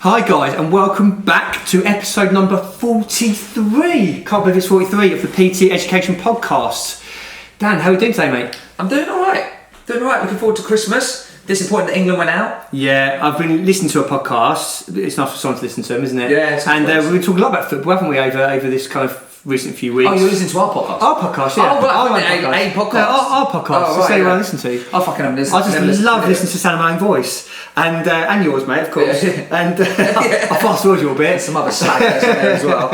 Hi guys, and welcome back to episode number 43. Can't believe it's 43 of the PT Education Podcast. Dan, how are you doing today, mate? I'm doing alright. Looking forward to Christmas. Disappointed that England went out. Yeah, I've been listening to a podcast. It's nice for someone to listen to them, isn't it? Yeah, it's and we've been talking a lot about football, haven't we, over this kind of recent few weeks. Oh, you're listening to our podcast? Our podcast, yeah. Oh, right, a podcast. No, our podcast. Oh, That's the right, only one I yeah. listen to. I fucking haven't listened. I just love listening to sound of my own voice. And yours, mate, of course. Yeah. And I'll fast forward you a bit. There's some other slag in there as well.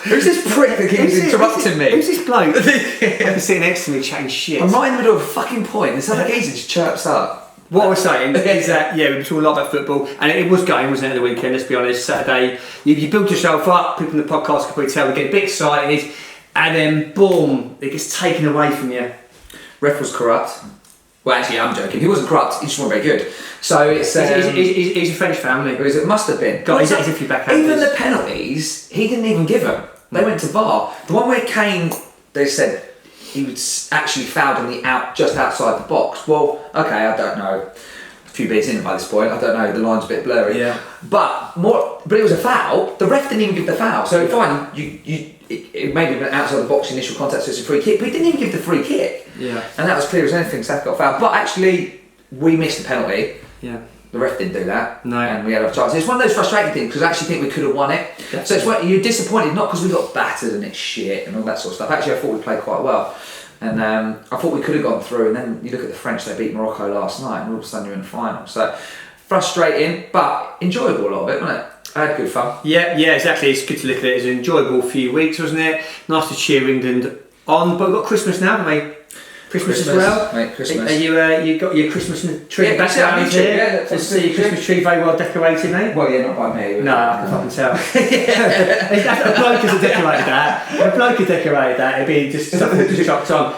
Who's this prick that keeps interrupting me? Who's this bloke? He's sitting next to me chatting shit. I'm right in the middle of a fucking point. This other geezer just chirps up. What I was saying is that, yeah, we were talking a lot about football, and it was going, wasn't it, at the weekend, let's be honest. Saturday, you build yourself up, people in the podcast can probably tell, we get a bit excited, and then boom, it gets taken away from you. Ref was corrupt. Well, actually, I'm joking. He wasn't corrupt, he just wasn't very good. So it's... He's a French family. It must have been. God, he's a few backhanders. Even the penalties, he didn't even give them. They went to VAR. The one where Kane, they said he was actually fouled on just outside the box. Well, okay, I don't know. A few beers in by this point, I don't know. The line's a bit blurry. Yeah. But it was a foul. The ref didn't even give the foul. So fine, it may have been outside the box initial contact, so it's a free kick. But he didn't even give the free kick. Yeah. And that was clear as anything. South got fouled. But actually, we missed the penalty. Yeah. The ref didn't do that, no. And we had our chances. It's one of those frustrating things because I actually think we could have won it. Definitely. So it's what you're disappointed, not because we got battered and it's shit and all that sort of stuff. Actually, I thought we played quite well, and I thought we could have gone through. And then you look at the French; they beat Morocco last night, and all of a sudden you're in the final. So frustrating, but enjoyable a lot of it, wasn't it? I had good fun. Yeah, exactly. It's good to look at it as an enjoyable few weeks, wasn't it? Nice to cheer England on, but we've got Christmas now, haven't we? Christmas as well. Mate, Christmas. You got your Christmas tree background here? Yeah, I see your Christmas tree very well decorated, mate. Well, yeah, not by me. No, I can fucking tell. If a bloke has decorated that, if a bloke had decorated that, it'd be just something just chopped on.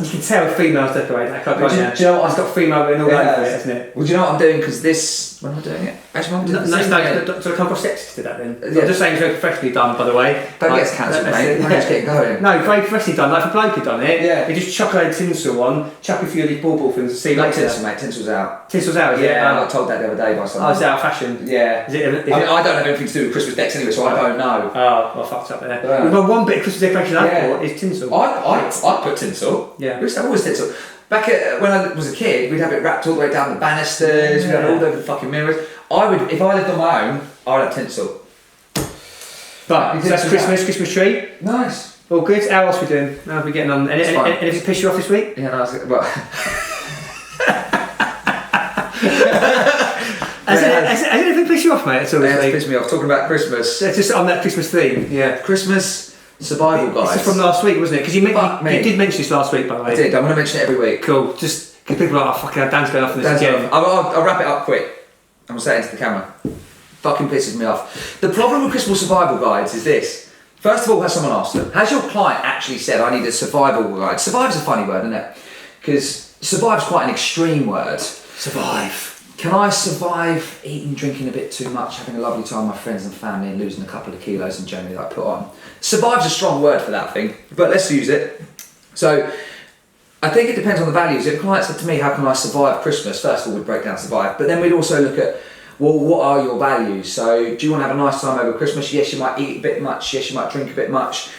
You can tell a female's decorated that. Do you know what? It's got female written all over it, hasn't it? Well, do you know what I'm doing? Because when am I doing it? Actually, I'm doing So I come across sexist to that then? Yeah. I'm just saying it's very professionally done, by the way. Don't get us cancelled, mate. Don't just get going. No, very professionally done. Like if a bloke had done it, yeah. You just chuck a load of tinsel on, chuck a few of these ball things and see like tinsel, mate. Tinsel's out. Tinsel's out, yeah. I got told that the other day by someone. Oh, it's out of fashion. Yeah. I don't have anything to do with Christmas decks anyway, so I don't know. Oh, well, fucked up there. Yeah. Well, one bit of Christmas decoration I've bought is tinsel. I put tinsel. Yeah. I always tinsel. Back when I was a kid, we'd have it wrapped all the way down the banisters, we'd have it all over the fucking mirrors. If I lived on my own, I would have tinsel. But so that's Christmas tree. Nice. All good. How else are we doing? How are we getting on? Anything piss you off this week? Yeah, no, well. Has anything pissed you off, mate? It's always pissed me off. Talking about Christmas. Just on that Christmas theme. Yeah. Christmas survival guys. This is from last week, wasn't it? Because you did mention this last week, by the way. I did. I'm going to mention it every week. Cool. Just because people are like, oh, fucking hell, Dan's going off on this again. I'll wrap it up quick. I'm going to say it into the camera. Fucking pisses me off. The problem with Christmas survival guides is this. First of all, has someone asked them, has your client actually said, I need a survival guide? Survive's a funny word, isn't it? Because survive's quite an extreme word. Survive. Can I survive eating, drinking a bit too much, having a lovely time with my friends and family and losing a couple of kilos in January that I put on? Survive's a strong word for that thing, but let's use it. So, I think it depends on the values. If a client said to me, how can I survive Christmas? First of all, we'd break down survive, but then we'd also look at, well, what are your values? So, do you want to have a nice time over Christmas? Yes, you might eat a bit much. Yes, you might drink a bit much.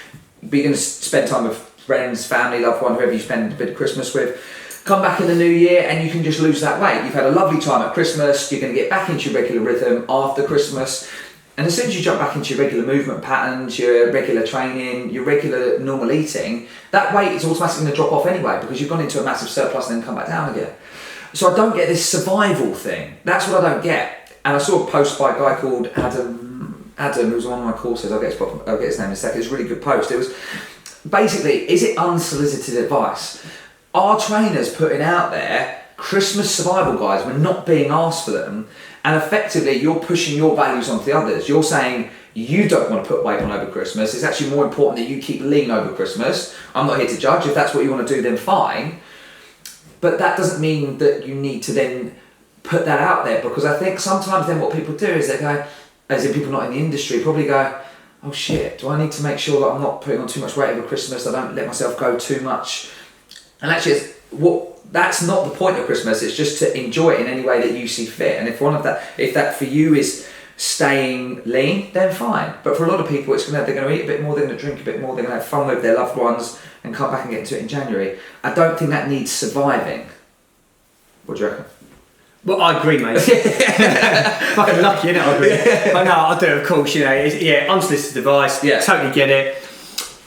But you're going to spend time with friends, family, loved one, whoever you spend a bit of Christmas with. Come back in the new year and you can just lose that weight. You've had a lovely time at Christmas. You're going to get back into your regular rhythm after Christmas. And as soon as you jump back into your regular movement patterns, your regular training, your regular normal eating, that weight is automatically going to drop off anyway because you've gone into a massive surplus and then come back down again. So I don't get this survival thing. That's what I don't get. And I saw a post by a guy called Adam, who was on one of my courses. I'll get his name in a second. It's a really good post. It was basically, is it unsolicited advice? Are trainers putting out there Christmas survival guides when not being asked for them, and effectively you're pushing your values onto the others? You're saying you don't want to put weight on over Christmas. It's actually more important that you keep lean over Christmas. I'm not here to judge. If that's what you want to do, then fine. But that doesn't mean that you need to then put that out there, because I think sometimes then what people do is they go, as in people not in the industry, probably go, oh shit, do I need to make sure that I'm not putting on too much weight over Christmas, I don't let myself go too much? And actually, what that's not the point of Christmas. It's just to enjoy it in any way that you see fit. And if that for you is staying lean, then fine. But for a lot of people, they're going to eat a bit more, they're going to drink a bit more, they're going to have fun with their loved ones and come back and get into it in January. I don't think that needs surviving. What do you reckon? Well, I agree, mate. Fucking lucky, innit? I agree. But no, I do, of course, unsolicited advice, totally get it.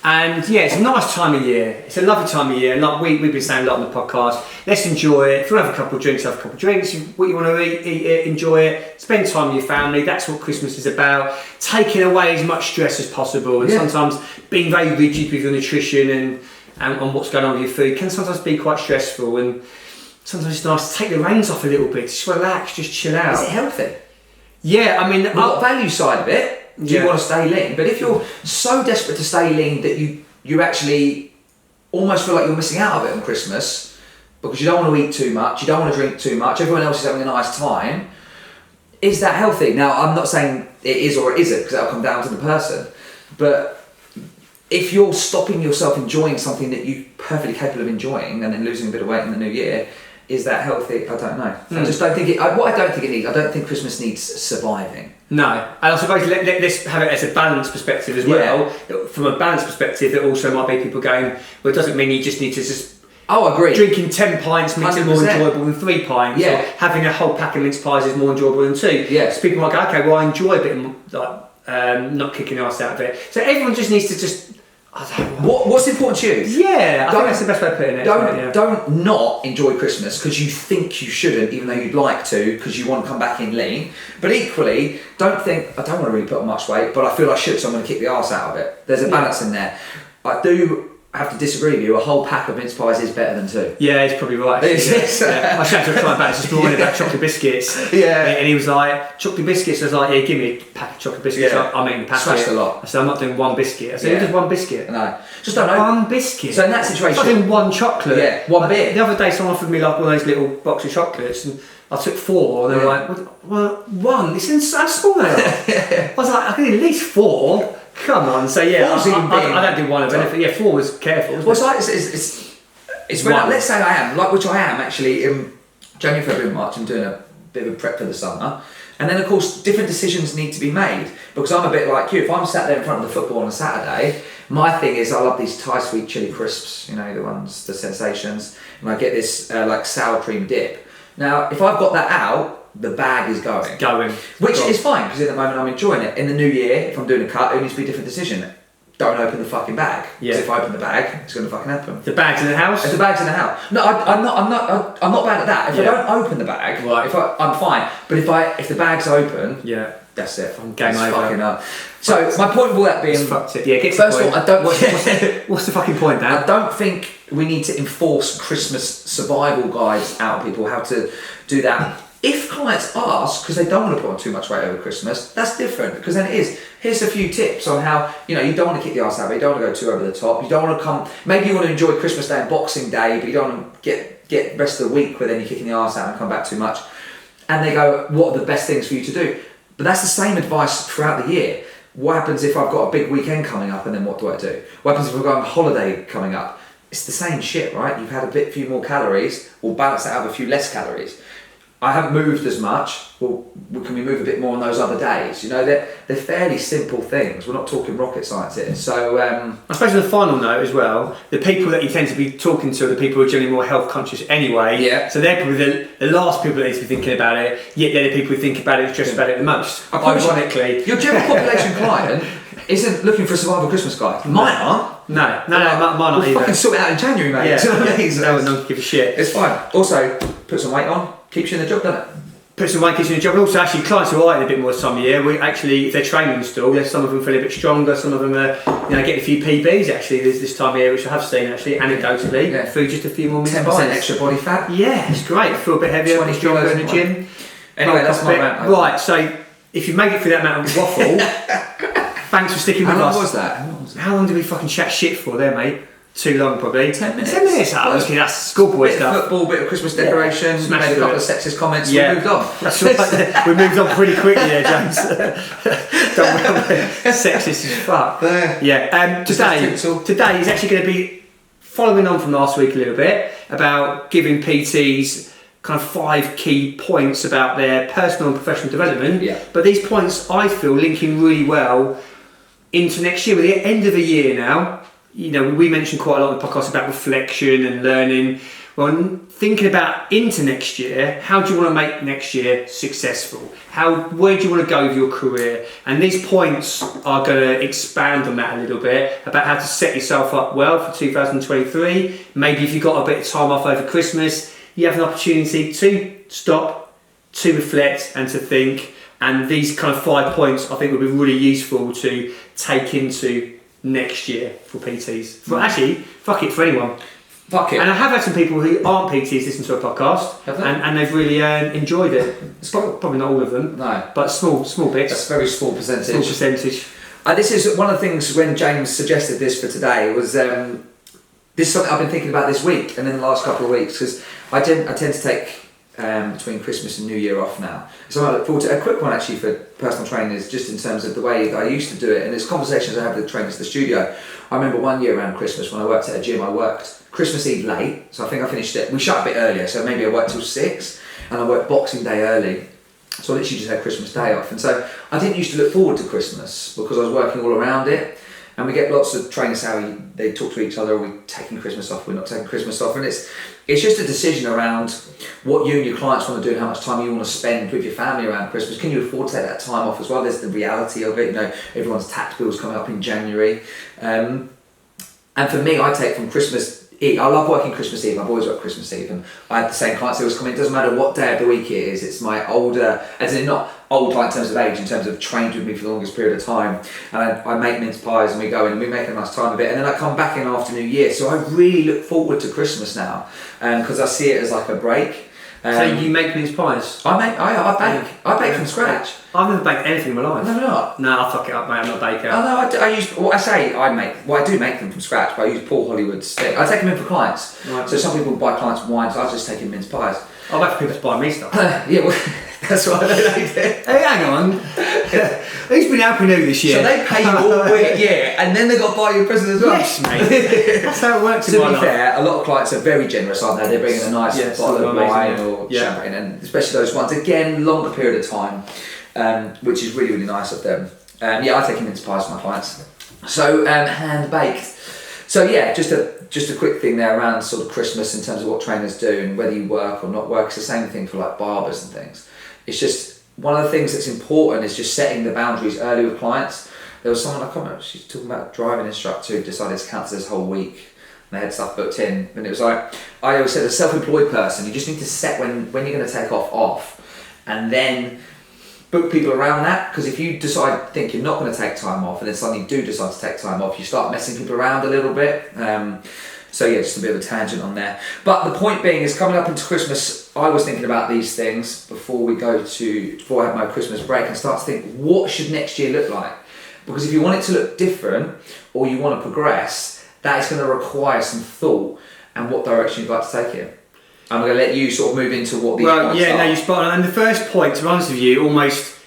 And yeah, it's a nice time of year. It's a lovely time of year. And like we've been saying a lot on the podcast, let's enjoy it. If you want to have a couple of drinks, have a couple of drinks. What you want to eat it, enjoy it. Spend time with your family. That's what Christmas is about. Taking away as much stress as possible. And sometimes being very rigid with your nutrition and what's going on with your food can sometimes be quite stressful. And sometimes it's nice to take the reins off a little bit. Just relax, just chill out. Is it healthy? Yeah, I mean... We've got the value side of it. Do you want to stay lean? But if you're so desperate to stay lean that you actually almost feel like you're missing out of it on Christmas because you don't want to eat too much, you don't want to drink too much, everyone else is having a nice time, is that healthy? Now, I'm not saying it is or it isn't because that'll come down to the person. But if you're stopping yourself enjoying something that you're perfectly capable of enjoying and then losing a bit of weight in the new year, is that healthy? I don't know. I just don't think what I don't think it needs, I don't think Christmas needs surviving. No, and I suppose let's have it as a balanced perspective as well. From a balanced perspective, there also might be people going, well, it doesn't mean you just need to just... Oh, I agree. Drinking 10 pints makes 100%. It more enjoyable than 3 pints. Yeah. Or having a whole pack of mince pies is more enjoyable than 2. Yeah. So people might go, okay, well, I enjoy a bit of not kicking ass out of it. So everyone just needs to just... What's important to you? Yeah, I think that's the best way of putting it. Don't not enjoy Christmas because you think you shouldn't, even though you'd like to, because you want to come back in lean. But equally, don't think, I don't want to really put on much weight, but I feel I should, so I'm going to kick the arse out of it. There's a balance in there. I do have to disagree with you. A whole pack of mince pies is better than 2. Yeah, he's probably right. I chatted to a client about this morning about chocolate biscuits. Yeah. And he was like, chocolate biscuits? I was like, yeah, give me a pack of chocolate biscuits. Yeah. I'm eating the packet. Smashed a lot. I said, I'm not doing one biscuit. I said, you just one biscuit? No. Just don't know. One biscuit? So in that situation... I'm doing one chocolate. Yeah, one bit. The other day someone offered me like one of those little box of chocolates and I took 4 and they were like, well, one? It's in so small they are. I was like, I can at least 4. Come on, so yeah, I don't do one of anything. Yeah, 4 was careful. Well, it's when let's say I am, which I am actually in January, February, March. I'm doing a bit of a prep for the summer, and then of course different decisions need to be made because I'm a bit like you. If I'm sat there in front of the football on a Saturday, my thing is I love these Thai sweet chili crisps. You know, the Sensations, and I get this like sour cream dip. Now, if I've got that out, the bag is going. Which is fine, because at the moment I'm enjoying it. In the new year, if I'm doing a cut, it needs to be a different decision. Don't open the fucking bag. Because if I open the bag, it's going to fucking happen. The bag's in the house? If the bag's in the house. No, I'm not bad at that. If I don't open the bag, I'm fine. But if the bag's open, that's it. I'm game over. Fucking up. So my point of all that being, fucked it. Yeah, first of all, I don't. What's the fucking point, Dan? I don't think we need to enforce Christmas survival guides out of people how to do that. If clients ask, because they don't want to put on too much weight over Christmas, that's different, because then it is, here's a few tips on how, you don't want to kick the arse out of it, you don't want to go too over the top, you don't want to come, maybe you want to enjoy Christmas Day and Boxing Day, but you don't want to get the rest of the week where then you're kicking the arse out and come back too much. And they go, what are the best things for you to do? But that's the same advice throughout the year. What happens if I've got a big weekend coming up and then what do I do? What happens if I've got a holiday coming up? It's the same shit, right? You've had a few more calories, we'll balance that out with a few less calories. I haven't moved as much. Well, can we move a bit more on those other days? They're fairly simple things. We're not talking rocket science here. So I suppose on the final note as well, the people that you tend to be talking to are the people who are generally more health conscious anyway. Yeah. So they're probably the last people that need to be thinking about it. Yet they're the people who think about it, stress about it the most. Ironically, your general population client isn't looking for a survival Christmas guide. Mine aren't. No, mine aren't either. We'll fucking sort it out in January, mate. Yeah. Do you know what I mean? No one give a shit. It's fine. Also, put some weight on. Keeps you in the job, doesn't it? Put some weight, keeps you in the job. And also, actually, clients who are eating a bit more this time of year, we actually, if they're training still, there's some of them feeling a bit stronger. Some of them are, getting a few PBs actually this time of year, which I have seen actually, anecdotally. Yeah. Food just a few more minutes. 10% extra body fat. Yeah, it's great. Feel a bit heavier, 20 stronger in the gym. Anyway, that's my rant. Right, so if you made it through that amount of waffle, thanks for sticking with us. How long was that? How long did we fucking chat shit for there, mate? Too long, probably. 10 minutes. 10 minutes. Okay, that's schoolboy stuff. Bit of football, bit of Christmas decoration. Smashed made a couple of sexist comments. Yeah. We moved on. That's right. We moved on pretty quickly there, James. Don't worry. Sexist as fuck. There. Yeah. Today is actually going to be following on from last week a little bit. about giving PTs kind of 5 key points about their personal and professional development. Yeah. But these points, I feel, linking really well into next year. We're at the end of the year now. You know, we mentioned quite a lot in the podcast about reflection and learning. Well, thinking about into next year, how do you want to make next year successful? Where do you want to go with your career? And these points are going to expand on that a little bit, about how to set yourself up well for 2023. Maybe if you've got a bit of time off over Christmas, you have an opportunity to stop, to reflect and to think. And these kind of 5 points I think would be really useful to take into next year for PTs. Actually, fuck it, for anyone. Fuck it. And I have had some people who aren't PTs listen to a podcast, and they've really enjoyed it. It's probably not all of them, no, but small bits. That's a very small percentage. Small percentage. This is one of the things when James suggested this for today was this is something I've been thinking about this week and in the last couple of weeks, because I tend to take between Christmas and New Year off now. So I look forward to a quick one actually for personal trainers, just in terms of the way that I used to do it, and there's conversations I have with trainers at the studio. I remember one year around Christmas when I worked at a gym, I worked Christmas Eve late, so I think I finished it, we shut a bit earlier, so maybe I worked till 6, and I worked Boxing Day early, so I literally just had Christmas Day off. And so I didn't used to look forward to Christmas because I was working all around it. And we get lots of trainers how they talk to each other, are we taking Christmas off, we're not taking Christmas off, and it's just a decision around what you and your clients want to do and how much time you want to spend with your family around Christmas. Can you afford to take that time off as well? There's the reality of it, you know, everyone's tax bills coming up in January. And for me, I take from Christmas Eve, I love working Christmas Eve, I've always worked Christmas Eve, and I have the same clients who always come in, it doesn't matter what day of the week it is, it's my older, as in not old like in terms of age, in terms of trained with me for the longest period of time, and I make mince pies and we go in and we make a nice time of it, and then I come back in after New Year, so I really look forward to Christmas now, because I see it as like a break. So you make mince pies? I bake from scratch. I've never baked anything in my life. No, not. No, I'll fuck it up, mate. I'm not a baker. Oh no, I use. Well, I do make them from scratch, but I use Paul Hollywood's stick. I take them in for clients. Right. So some people buy clients wine, so I just take in mince pies. I'll wait for people to buy me stuff. Yeah, well, that's what I know they do. Hey, hang on. Who's been helping you this year? So they pay you all week, yeah, and then they got to buy you a present as well. Yes, mate. That's how it works. To be fair, a lot of clients are very generous, aren't they? They're bringing a nice bottle of wine or champagne, and especially those ones. Again, longer period of time, which is really, really nice of them. I take mince pies for my clients. So hand baked. So yeah, just a quick thing there around sort of Christmas in terms of what trainers do and whether you work or not work. It's the same thing for like barbers and things. It's just one of the things that's important is just setting the boundaries early with clients. There was someone, I can't remember, she's talking about a driving instructor who decided to cancel this whole week and they had stuff booked in, and it was like, I always said as a self-employed person, you just need to set when you're going to take off, and then book people around that, because if you think you're not going to take time off and then suddenly you do decide to take time off, you start messing people around a little bit. So yeah, just a bit of a tangent on there. But the point being is, coming up into Christmas, I was thinking about these things before I had my Christmas break, and start to think, what should next year look like? Because if you want it to look different or you want to progress, that is going to require some thought and what direction you'd like to take it. I'm going to let you sort of move into what these points are. No, you're spot on. And the first point, to be honest with you, almost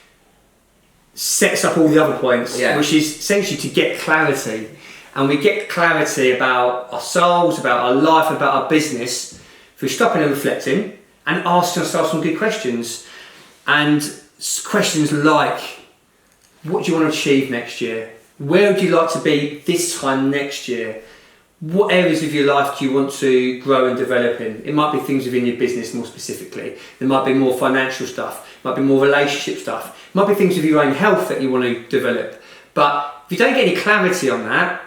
sets up all the other points, which is essentially to get clarity. And we get clarity about ourselves, about our life, about our business through stopping and reflecting and asking ourselves some good questions. And questions like, what do you want to achieve next year? Where would you like to be this time next year? What areas of your life do you want to grow and develop in? It might be things within your business more specifically. There might be more financial stuff. It might be more relationship stuff. It might be things with your own health that you want to develop. But if you don't get any clarity on that,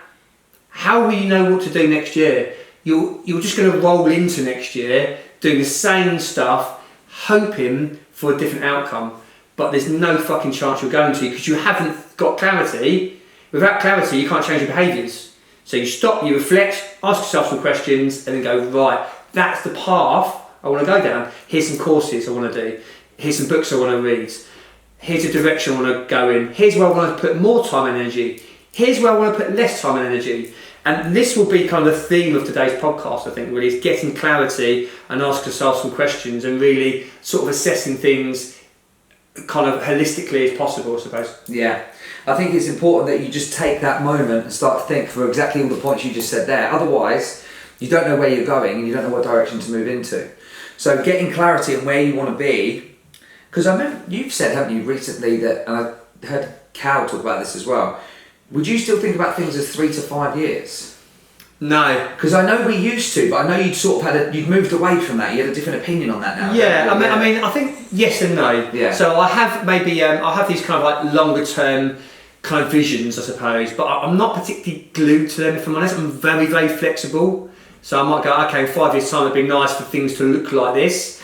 how will you know what to do next year? You're just going to roll into next year doing the same stuff, hoping for a different outcome. But there's no fucking chance you're going to, because you haven't got clarity. Without clarity, you can't change your behaviours. So you stop, you reflect, ask yourself some questions, and then go, right, that's the path I want to go down. Here's some courses I want to do. Here's some books I want to read. Here's a direction I want to go in. Here's where I want to put more time and energy. Here's where I want to put less time and energy. And this will be kind of the theme of today's podcast, I think, really, is getting clarity and asking yourself some questions and really sort of assessing things kind of holistically as possible, I suppose. Yeah. I think it's important that you just take that moment and start to think for exactly all the points you just said there. Otherwise, you don't know where you're going and you don't know what direction to move into. So getting clarity on where you want to be, because I remember you've said, haven't you, recently that, and I heard Cal talk about this as well, would you still think about things as 3 to 5 years? No. Because I know we used to, but I know you'd sort of you'd moved away from that. You had a different opinion on that now. Yeah, I mean, I think yes and no. Yeah. So I have maybe, I have these kind of like longer term kind of visions, I suppose, but I'm not particularly glued to them, if I'm honest. I'm very, very flexible. So I might go, okay, in 5 years' time it'd be nice for things to look like this.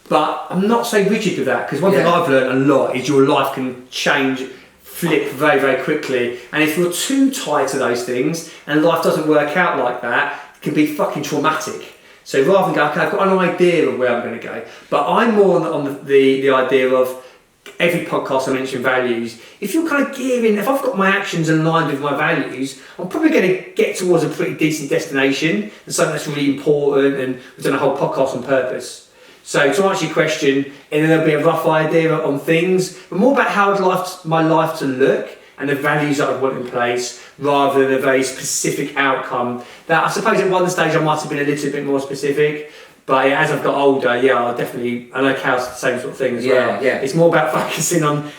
But I'm not so rigid with that, because one thing I've learned a lot is your life can change, flip very, very quickly. And if you're too tied to those things and life doesn't work out like that, it can be fucking traumatic. So rather than go, okay, I've got an idea of where I'm going to go. But I'm more on the idea of every podcast I mention values. If you're kind of gearing, if I've got my actions aligned with my values, I'm probably going to get towards a pretty decent destination and something that's really important, and we've done a whole podcast on purpose. So to answer your question, and then there'll be a rough idea on things, but more about how I'd like my life to look and the values that I'd want in place, rather than a very specific outcome. That I suppose at one stage I might have been a little bit more specific, but as I've got older, I know Cal's the same sort of thing as well. Yeah. It's more about focusing on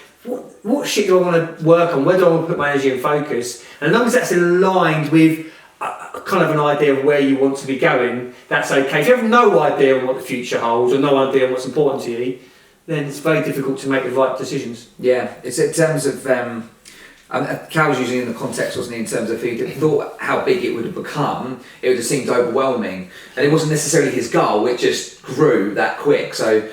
what shit do I want to work on, where do I want to put my energy and focus, and as long as that's aligned with kind of an idea of where you want to be going, that's okay. If you have no idea on what the future holds, or no idea on what's important to you, then it's very difficult to make the right decisions. Yeah, it's in terms of, Cal was using in the context, wasn't he, in terms of if he thought how big it would have become, it would have seemed overwhelming. And it wasn't necessarily his goal, it just grew that quick. So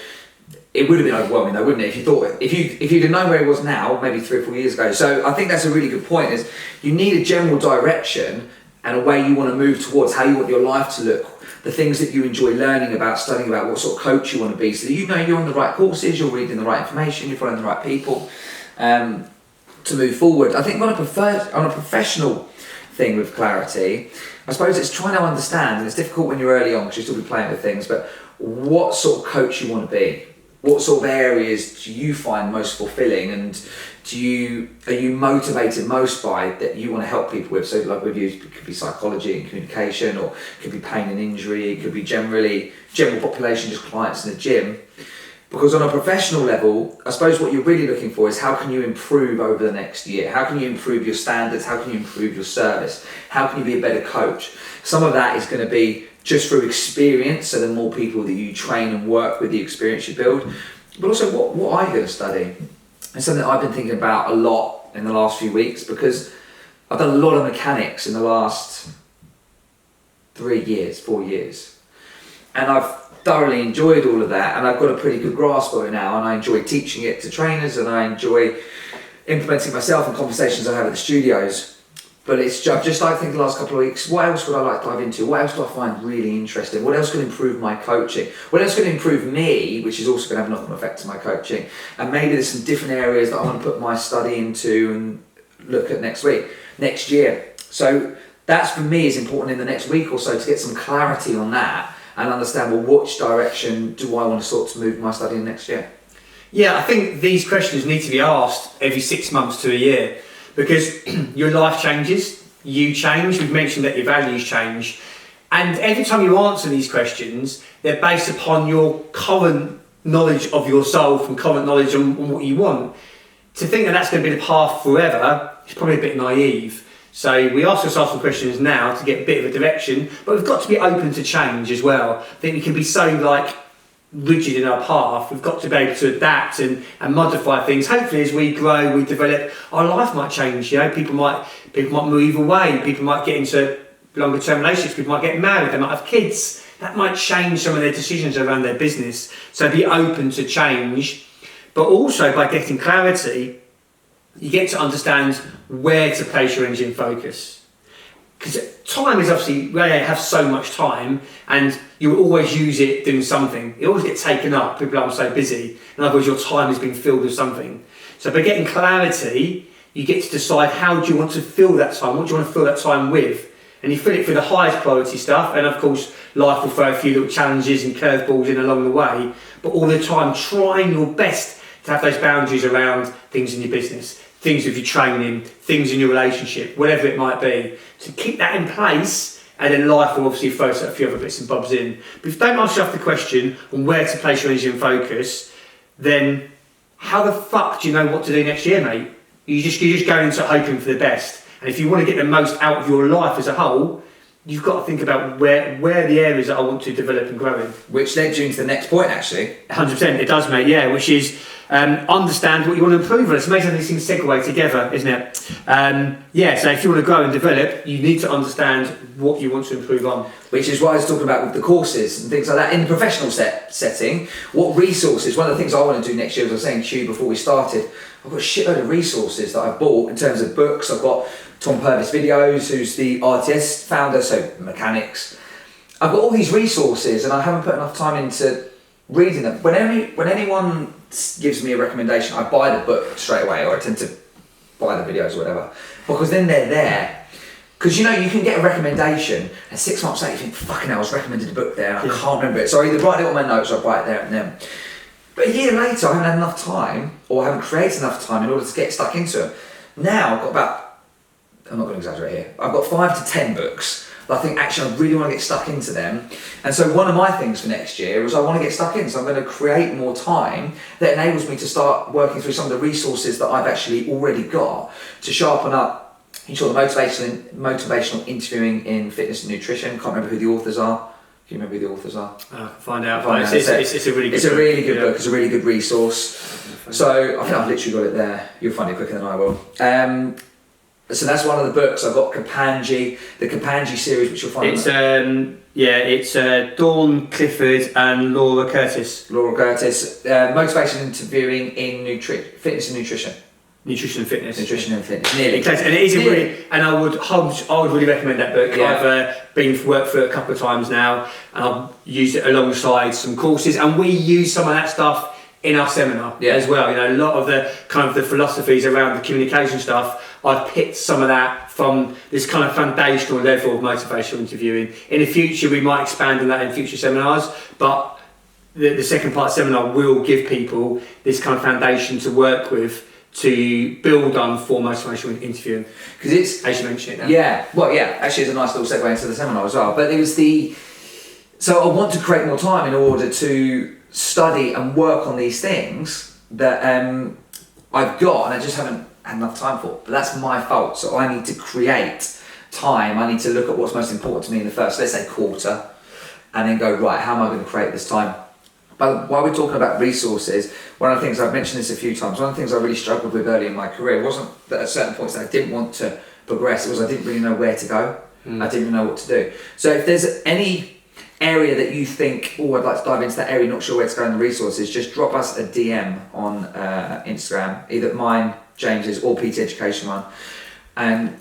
it would have been overwhelming though, wouldn't it? If you thought, if you'd have known where he was now, maybe 3 or 4 years ago. So I think that's a really good point, is you need a general direction and a way you want to move towards, how you want your life to look, the things that you enjoy learning about, studying about, what sort of coach you want to be, so that you know you're on the right courses, you're reading the right information, you're following the right people to move forward. I think on a professional thing with clarity, I suppose it's trying to understand, and it's difficult when you're early on because you'll still be playing with things, but what sort of coach you want to be. What sort of areas do you find most fulfilling, and are you motivated most by that you want to help people with? So like with you, it could be psychology and communication, or it could be pain and injury, it could be general population, just clients in the gym. Because on a professional level, I suppose what you're really looking for is how can you improve over the next year? How can you improve your standards? How can you improve your service? How can you be a better coach? Some of that is going to be just through experience, so the more people that you train and work with, the experience you build. But also, what are you going to study? It's something that I've been thinking about a lot in the last few weeks, because I've done a lot of mechanics in the last 3 years, 4 years. And I've thoroughly enjoyed all of that, and I've got a pretty good grasp of it now, and I enjoy teaching it to trainers, and I enjoy implementing myself in conversations I have at the studios. But it's just like thinking the last couple of weeks, what else would I like to dive into? What else do I find really interesting? What else could improve my coaching? What else could improve me, which is also going to have a knock-on effect to my coaching? And maybe there's some different areas that I want to put my study into and look at next year. So that's, for me, is important in the next week or so, to get some clarity on that and understand, well, which direction do I want to sort to move my study in next year? Yeah, I think these questions need to be asked every 6 months to a year, because your life changes, you change. We've mentioned that your values change, and every time you answer these questions, they're based upon your current knowledge of yourself and current knowledge on what you want. To think that that's going to be the path forever is probably a bit naive. So we ask ourselves some questions now to get a bit of a direction, but we've got to be open to change as well. I think we can be so rigid in our path. We've got to be able to adapt and modify things. Hopefully, as we grow, we develop, our life might change. You know, people might move away. People might get into longer term relationships. People might get married. They might have kids. That might change some of their decisions around their business. So be open to change, but also by getting clarity, you get to understand where to place your energy and focus. Because time is obviously, we have so much time, and you will always use it doing something. It always gets taken up. People are, I'm so busy. In other words, your time is being filled with something. So by getting clarity, you get to decide how do you want to fill that time, what do you want to fill that time with. And you fill it for the highest priority stuff, and of course life will throw a few little challenges and curveballs in along the way, but all the time trying your best to have those boundaries around things in your business, things with your training, things in your relationship, whatever it might be. To keep that in place and then life will obviously throw a few other bits and bobs in. But if you don't ask yourself the question on where to place your energy and focus, then how the fuck do you know what to do next year, mate? You're just going into hoping for the best. And if you want to get the most out of your life as a whole, you've got to think about where the areas that I want to develop and grow in. Which led you into the next point, actually. 100%, it does, mate, yeah, which is understand what you want to improve on. It's amazing how these things segue together, isn't it? So if you want to grow and develop, you need to understand what you want to improve on. Which is what I was talking about with the courses and things like that. In the professional setting, what resources, one of the things I want to do next year, as I was saying to you before we started, I've got a shitload of resources that I've bought in terms of books. I've got Tom Purvis Videos, who's the RTS founder, so mechanics. I've got all these resources and I haven't put enough time into reading them. When anyone gives me a recommendation, I buy the book straight away, or I tend to buy the videos or whatever, because then they're there. Because you can get a recommendation and 6 months later you think, fucking hell, I was recommended a book there and I can't remember it. So I either write it on my notes or I write it there and then. But a year later I haven't had enough time, or I haven't created enough time in order to get stuck into it. Now I've got about, I'm not going to exaggerate here, I've got 5 to 10 books that I think actually I really want to get stuck into them. And so one of my things for next year is I want to get stuck in, so I'm going to create more time that enables me to start working through some of the resources that I've actually already got to sharpen up. You saw the motivational interviewing in fitness and nutrition. Can't remember who the authors are. Do you remember who the authors are? Find out. It's a really good book. It's a really good book. It's a really good resource. So I think I've literally got it there. You'll find it quicker than I will. So that's one of the books. I've got Kapanji, the Kapanji series, which you'll find. It's Dawn Clifford and Laura Curtis. Motivation interviewing in fitness and nutrition. Nutrition and fitness. Nearly. And it is I would really recommend that book. Yeah. I've been for work for a couple of times now, and I've used it alongside some courses, and we use some of that stuff in our seminar as well. A lot of the kind of the philosophies around the communication stuff, I've picked some of that from this kind of foundational level of motivational interviewing. In the future, we might expand on that in future seminars, but the second part seminar will give people this kind of foundation to work with, to build on for motivational interviewing, because it's, as you mentioned it now. Actually it's a nice little segue into the seminar as well, but it was so I want to create more time in order to study and work on these things that I've got and I just haven't had enough time for, but that's my fault. So I need to create time. I need to look at what's most important to me in the first, let's say, quarter, and then go, right, how am I going to create this time? But while we're talking about resources, one of the things, I've mentioned this a few times, one of the things I really struggled with early in my career wasn't that at certain points that I didn't want to progress, it was I didn't really know where to go. I didn't know what to do. So if there's any area that you think, I'd like to dive into that area, not sure where to go in the resources, just drop us a DM on Instagram, either mine, James's, or PT Education one. And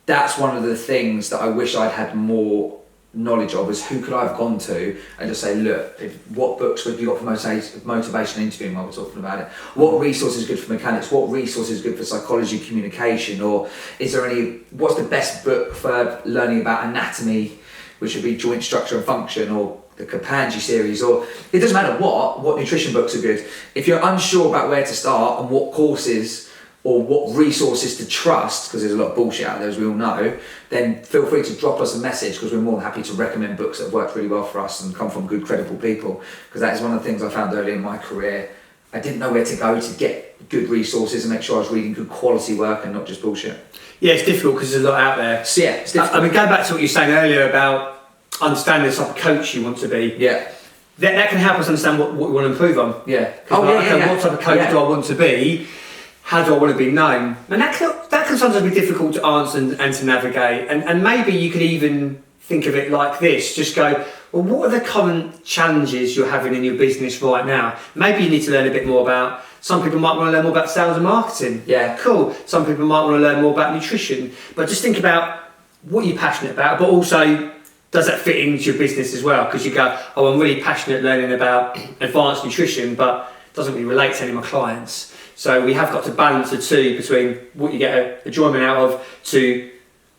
that's one of the things that I wish I'd had more knowledge of, is who could I have gone to and just say, look, what books have you got for motivational interviewing while we're talking about it? What resource is good for mechanics? What resource is good for psychology, communication? Or is there what's the best book for learning about anatomy, which would be joint structure and function, or the Kapanji series, or it doesn't matter what nutrition books are good. If you're unsure about where to start and what courses or what resources to trust, because there's a lot of bullshit out there, as we all know, then feel free to drop us a message, because we're more than happy to recommend books that have worked really well for us and come from good, credible people, because that is one of the things I found early in my career. I didn't know where to go to get good resources and make sure I was reading good quality work and not just bullshit. Yeah, it's difficult because there's a lot out there. So yeah, it's difficult. I mean, going back to what you were saying earlier about understanding the type of coach you want to be. Yeah. That can help us understand what we want to improve on. Yeah. What type of coach do I want to be? How do I want to be known? And that can sometimes be difficult to answer and to navigate. And maybe you could even think of it like this. Just go, well, what are the current challenges you're having in your business right now? Maybe you need to learn a bit more about, some people might want to learn more about sales and marketing. Yeah. Cool. Some people might want to learn more about nutrition. But just think about what you're passionate about, but also, does that fit into your business as well? Because you go, I'm really passionate learning about advanced nutrition, but it doesn't really relate to any of my clients. So we have got to balance the two, between what you get enjoyment out of, to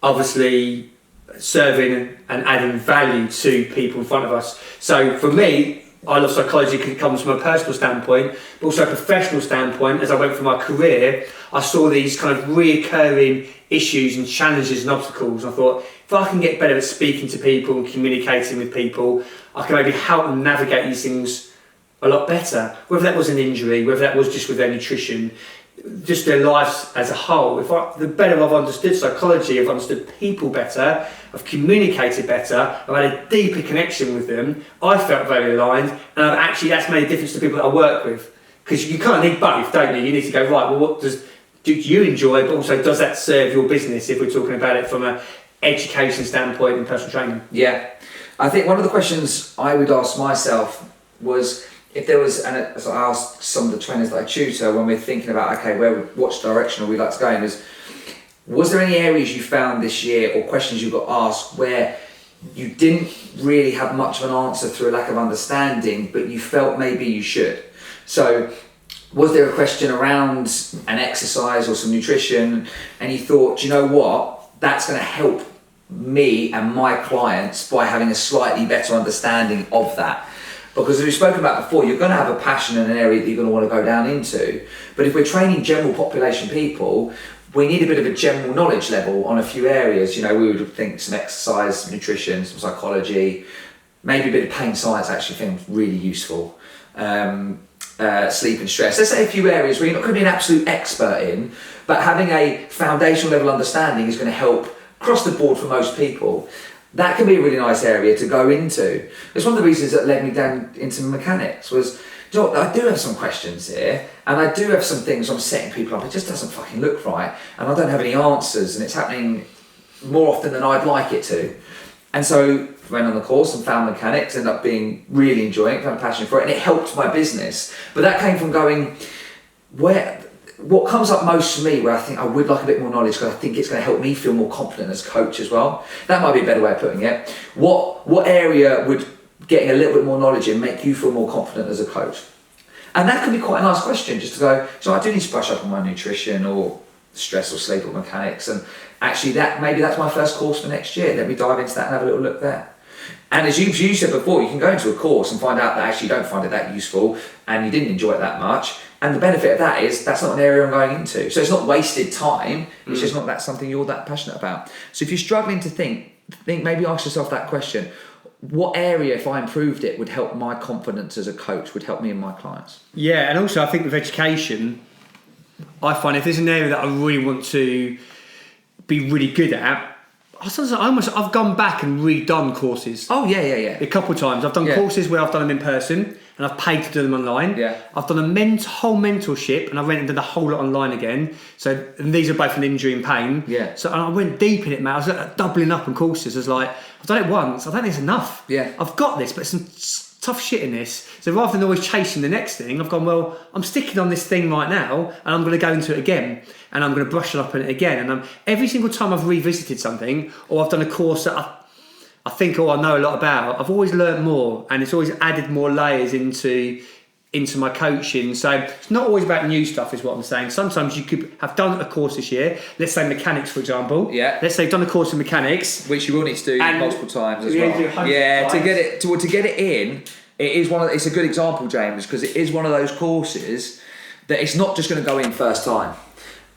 obviously serving and adding value to people in front of us. So for me, I love psychology because it comes from a personal standpoint, but also a professional standpoint. As I went through my career, I saw these kind of reoccurring issues and challenges and obstacles. I thought, if I can get better at speaking to people and communicating with people, I can maybe help them navigate these things a lot better. Whether that was an injury, whether that was just with their nutrition, just their lives as a whole. The better I've understood psychology, I've understood people better, I've communicated better, I've had a deeper connection with them, I felt very aligned, and that's made a difference to people that I work with. Because you kind of need both, don't you? You need to go, right, well, what do you enjoy, but also does that serve your business if we're talking about it from an education standpoint and personal training? Yeah. I think one of the questions I would ask myself was, if there was, and as I asked some of the trainers that I tutor when we're thinking about, okay, what direction would we like to go in, was there any areas you found this year or questions you got asked where you didn't really have much of an answer through a lack of understanding, but you felt maybe you should? So was there a question around an exercise or some nutrition and you thought, do you know what, that's going to help me and my clients by having a slightly better understanding of that? Because as we've spoken about before, you're going to have a passion in an area that you're going to want to go down into. But if we're training general population people, we need a bit of a general knowledge level on a few areas. You know, we would think some exercise, some nutrition, some psychology, maybe a bit of pain science actually seems really useful. Sleep and stress. Let's say a few areas where you're not going to be an absolute expert in, but having a foundational level understanding is going to help across the board for most people. That can be a really nice area to go into. It's one of the reasons that led me down into mechanics was, you know, I do have some questions here, and I do have some things I'm setting people up. It just doesn't fucking look right, and I don't have any answers, and it's happening more often than I'd like it to. And so I went on the course and found mechanics, ended up being really enjoying it, found a passion for it, and it helped my business. But that came from going, what comes up most for me, where I think I would like a bit more knowledge because I think it's going to help me feel more confident as a coach as well. That might be a better way of putting it. What area would getting a little bit more knowledge in make you feel more confident as a coach? And that could be quite a nice question, just to go, so I do need to brush up on my nutrition or stress or sleep or mechanics, and actually maybe that's my first course for next year. Let me dive into that and have a little look there. And as you said before, you can go into a course and find out that actually you don't find it that useful and you didn't enjoy it that much. And the benefit of that is that's not an area I'm going into. So it's not wasted time. It's just not that something you're that passionate about. So if you're struggling to think, maybe ask yourself that question. What area, if I improved it, would help my confidence as a coach, would help me and my clients? Yeah, and also I think with education, I find if there's an area that I really want to be really good at, I've gone back and redone courses. Oh, yeah. A couple of times. I've done courses where I've done them in person and I've paid to do them online. Yeah. I've done a whole mentorship and I went and did the whole lot online again. So, and these are both an injury and pain. Yeah. So and I went deep in it, mate. I was doubling up on courses. I was like, I've done it once. I don't think it's enough. Yeah. I've got this, but some tough shit in this. So rather than always chasing the next thing, I've gone, well, I'm sticking on this thing right now and I'm going to go into it again and I'm going to brush it up on it again. And every single time I've revisited something or I've done a course that I think I know a lot about, I've always learnt more and it's always added more layers into my coaching. So it's not always about new stuff is what I'm saying. Sometimes you could have done a course this year, let's say mechanics for example. Yeah. Let's say you've done a course in mechanics. Which you will need to do multiple times as well. Yeah, to get it in, it's a good example, James, because it is one of those courses that it's not just going to go in first time.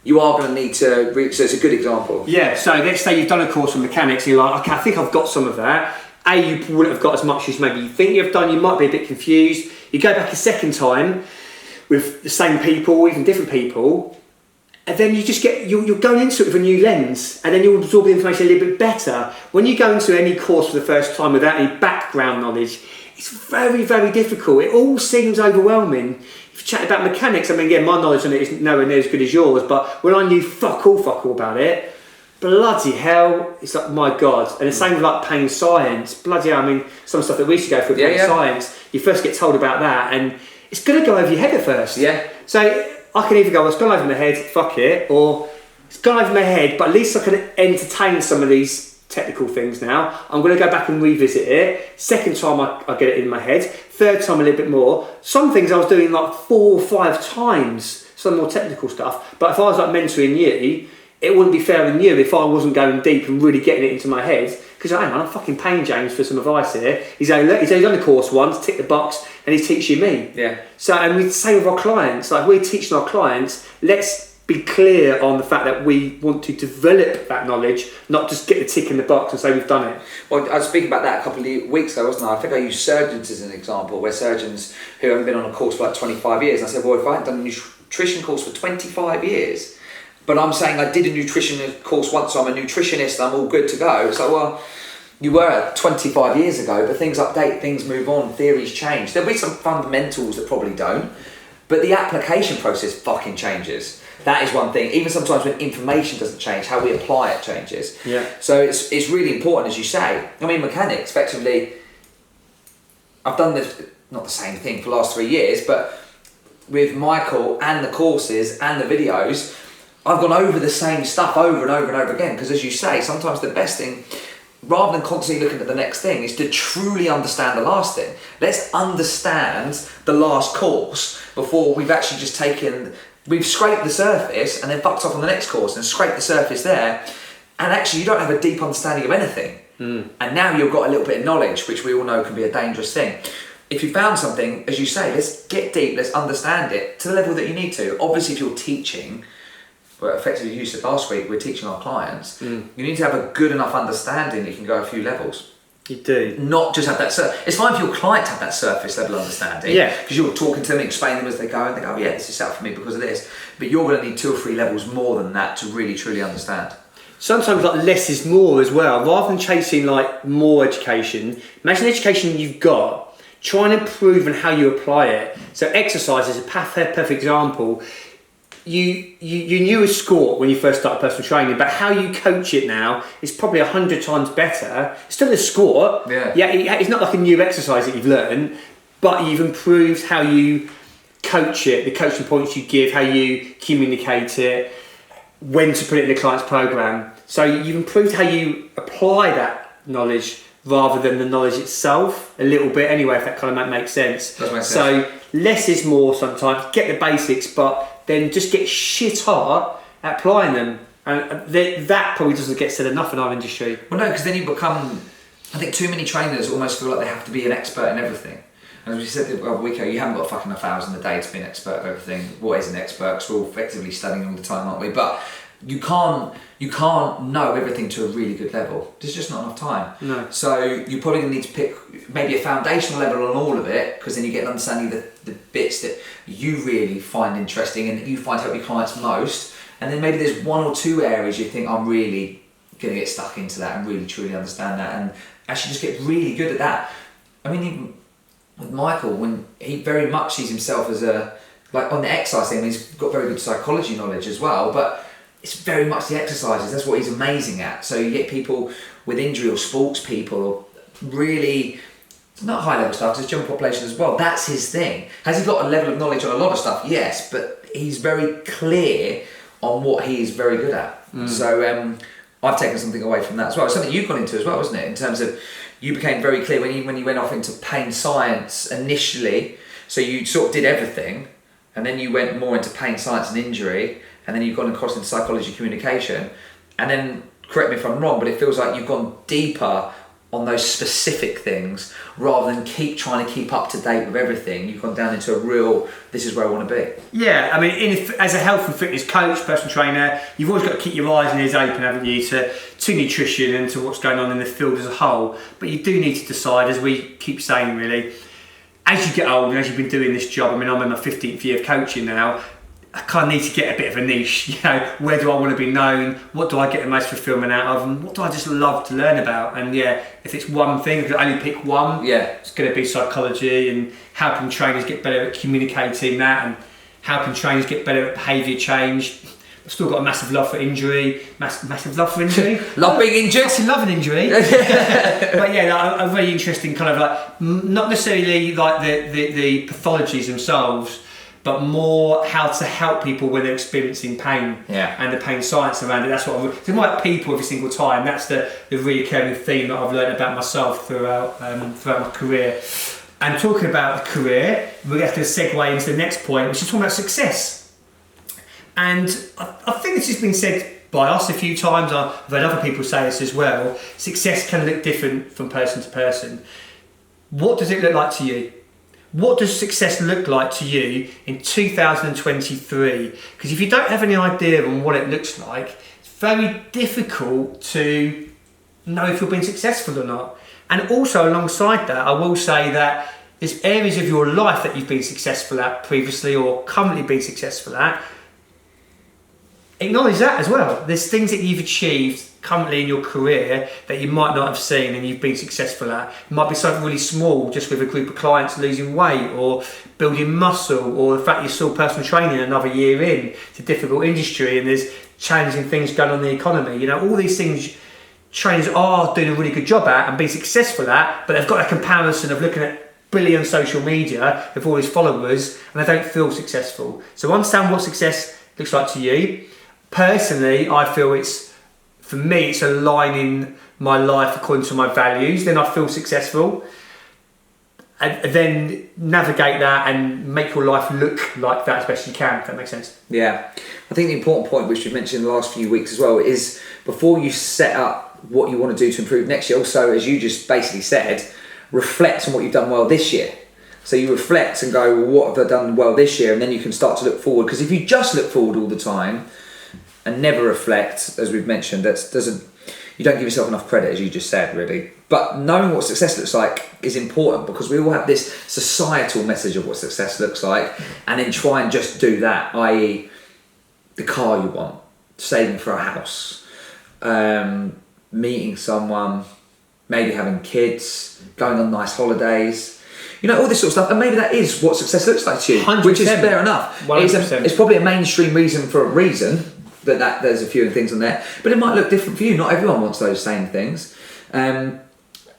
You are going to need to reach, so it's a good example. Yeah, so let's say you've done a course in mechanics and you're like, okay, I think I've got some of that. You wouldn't have got as much as maybe you think you've done, you might be a bit confused. You go back a second time with the same people, even different people, and then you just you're going into it with a new lens and then you'll absorb the information a little bit better. When you go into any course for the first time without any background knowledge, it's very, very difficult. It all seems overwhelming. If you chat about mechanics, I mean, again, my knowledge on it is nowhere near as good as yours, but when I knew fuck all about it, bloody hell, it's like, my God. And the same with like pain science, bloody hell, I mean, some stuff that we used to go through pain science, you first get told about that and it's going to go over your head at first. Yeah. So I can either go, well, it's gone over my head, fuck it, or it's gone over my head, but at least I can entertain some of these technical things now. I'm going to go back and revisit it. Second time I get it in my head. Third time a little bit more. Some things I was doing like 4 or 5 times, some more technical stuff. But if I was like mentoring you, it wouldn't be fair on you if I wasn't going deep and really getting it into my head. Because hang on, I'm fucking paying James for some advice here. He's on the course once, tick the box, and he's teaching me. Yeah. So, and we say with our clients, like we're teaching our clients, let's be clear on the fact that we want to develop that knowledge, not just get the tick in the box and say we've done it. Well, I was speaking about that a couple of weeks ago, wasn't I? I think I used surgeons as an example, where surgeons who haven't been on a course for like 25 years, and I said, well, if I hadn't done a nutrition course for 25 years, but I'm saying I did a nutrition course once, so I'm a nutritionist, I'm all good to go. It's like, well, you were 25 years ago, but things update, things move on, theories change. There'll be some fundamentals that probably don't, but the application process fucking changes. That is one thing. Even sometimes when information doesn't change, how we apply it changes. Yeah. So it's really important, as you say. I mean, mechanics, effectively, I've done this, not the same thing for the last 3 years, but with Michael and the courses and the videos, I've gone over the same stuff over and over and over again. Because as you say, sometimes the best thing, rather than constantly looking at the next thing, is to truly understand the last thing. Let's understand the last course before we've actually just we've scraped the surface and then fucked off on the next course and scraped the surface there. And actually you don't have a deep understanding of anything. And now you've got a little bit of knowledge, which we all know can be a dangerous thing. If you found something, as you say, let's get deep, let's understand it to the level that you need to. Obviously, if you're teaching, well, effectively you said last week, we're teaching our clients, you need to have a good enough understanding that you can go a few levels. You do. Not just have that it's fine for your client to have that surface level understanding. Yeah. Because you're talking to them, explaining them as they go, and they go, oh, yeah, this is set up for me because of this. But you're going to need 2 or 3 levels more than that to really, truly understand. Sometimes like less is more as well. Rather than chasing like more education, imagine the education you've got, try and improve on how you apply it. So exercise is a perfect example. You knew a sport when you first started personal training, but how you coach it now is probably 100 times better. It's still a sport. Yeah, it's not like a new exercise that you've learned, but you've improved how you coach it, the coaching points you give, how you communicate it, when to put it in the client's program. So you've improved how you apply that knowledge rather than the knowledge itself a little bit anyway, if that kind of makes sense. Does make sense. So less is more sometimes. Get the basics, but then just get shit hard at applying them. And that probably doesn't get said enough in our industry. Well, no, because then you become, I think too many trainers almost feel like they have to be an expert in everything. And as we said a week ago, you haven't got fucking 1,000 a day to be an expert of everything. What is an expert? Because we're all effectively studying all the time, aren't we? But you can't know everything to a really good level. There's just not enough time. No. So you're probably going to need to pick maybe a foundational level on all of it, because then you get an understanding of the bits that you really find interesting and that you find help your clients most. And then maybe there's 1 or 2 areas you think, I'm really going to get stuck into that and really truly understand that and actually just get really good at that. I mean, even with Michael, when he very much sees himself as on the exercise thing, he's got very good psychology knowledge as well, but it's very much the exercises. That's what he's amazing at. So you get people with injury or sports people or really not high level stuff, just general population as well. That's his thing. Has he got a level of knowledge on a lot of stuff? Yes, but he's very clear on what he is very good at. So I've taken something away from that as well. It's something you've gone into as well, wasn't it? In terms of you became very clear when you went off into pain science initially. So you sort of did everything, and then you went more into pain science and injury. And then you've gone across into psychology communication, and then correct me if I'm wrong, but it feels like you've gone deeper on those specific things rather than keep trying to keep up to date with everything. You've gone down into a real, this is where I want to be. Yeah, I mean, as a health and fitness coach, personal trainer, you've always got to keep your eyes and ears open, haven't you, to nutrition and to what's going on in the field as a whole. But you do need to decide, as we keep saying really, as you get older and as you've been doing this job, I mean, I'm in my 15th year of coaching now, I kind of need to get a bit of a niche, where do I want to be known, what do I get the most fulfillment out of, and what do I just love to learn about? And yeah, if it's one thing, if I only pick one, it's going to be psychology and helping trainers get better at communicating that and helping trainers get better at behaviour change. I've still got a massive love for injury, massive love for injury. Love being injured? Massive love an injury. But yeah, a very interesting kind of like, not necessarily like the pathologies themselves, but more how to help people when they're experiencing pain and the pain science around it. That's what I'm talking about, people every single time. That's the recurring theme that I've learned about myself throughout my career. And talking about the career, we're going to have to segue into the next point, which is talking about success. And I think this has been said by us a few times, I've heard other people say this as well, success can look different from person to person. What does it look like to you? What does success look like to you in 2023? Because if you don't have any idea on what it looks like, it's very difficult to know if you're being successful or not. And also alongside that, I will say that there's areas of your life that you've been successful at previously or currently been successful at. Acknowledge that as well. There's things that you've achieved currently in your career that you might not have seen and you've been successful at. It might be something really small, just with a group of clients losing weight or building muscle, or the fact you're still personal training another year in. It's a difficult industry and there's challenging things going on in the economy. You know, all these things trainers are doing a really good job at and being successful at, but they've got a comparison of looking at Billy on social media with all his followers and they don't feel successful. So understand what success looks like to you. Personally, I feel for me, it's aligning my life according to my values. Then I feel successful. And then navigate that and make your life look like that as best you can, if that makes sense. Yeah. I think the important point, which we've mentioned in the last few weeks as well, is before you set up what you want to do to improve next year, also, as you just basically said, reflect on what you've done well this year. So you reflect and go, well, what have I done well this year? And then you can start to look forward. Because if you just look forward all the time and never reflect, as we've mentioned, you don't give yourself enough credit, as you just said, really. But knowing what success looks like is important, because we all have this societal message of what success looks like, and then try and just do that, i.e. the car you want, saving for a house, meeting someone, maybe having kids, going on nice holidays, you know, all this sort of stuff. And maybe that is what success looks like to you, 100%. which is fair enough. It's probably a mainstream reason for a reason, that there's a few things on there, but it might look different for you. Not everyone wants those same things.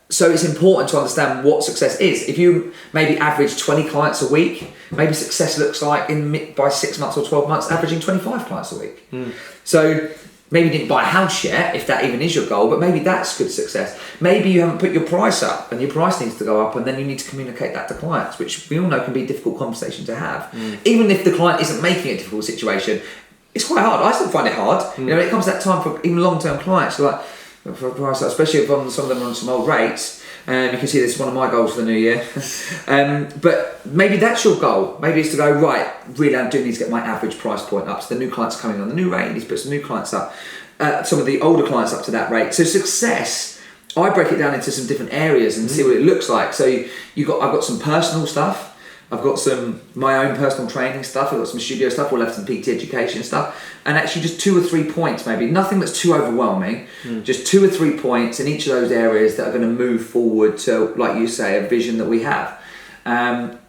So it's important to understand what success is. If you maybe average 20 clients a week, maybe success looks like by 6 months or 12 months, averaging 25 clients a week. So maybe you didn't buy a house yet, if that even is your goal, but maybe that's good success. Maybe you haven't put your price up and your price needs to go up, and then you need to communicate that to clients, which we all know can be a difficult conversation to have. Even if the client isn't making it a difficult situation, it's quite hard. I still find it hard. You know, when it comes to that time for even long-term clients, like for a price, especially if some of them are on some old rates. You can see this is one of my goals for the new year. But maybe that's your goal. Maybe it's to go, right, really I do need to get my average price point up. So the new clients are coming on the new rate, you need to put some new clients up. Some of the older clients up to that rate. So success, I break it down into some different areas and see what it looks like. So I've got some personal stuff. I've got my own personal training stuff. I've got some studio stuff. We'll have some PT education stuff. And actually just 2 or 3 points maybe. Nothing that's too overwhelming. Just 2 or 3 points in each of those areas that are going to move forward to, like you say, a vision that we have.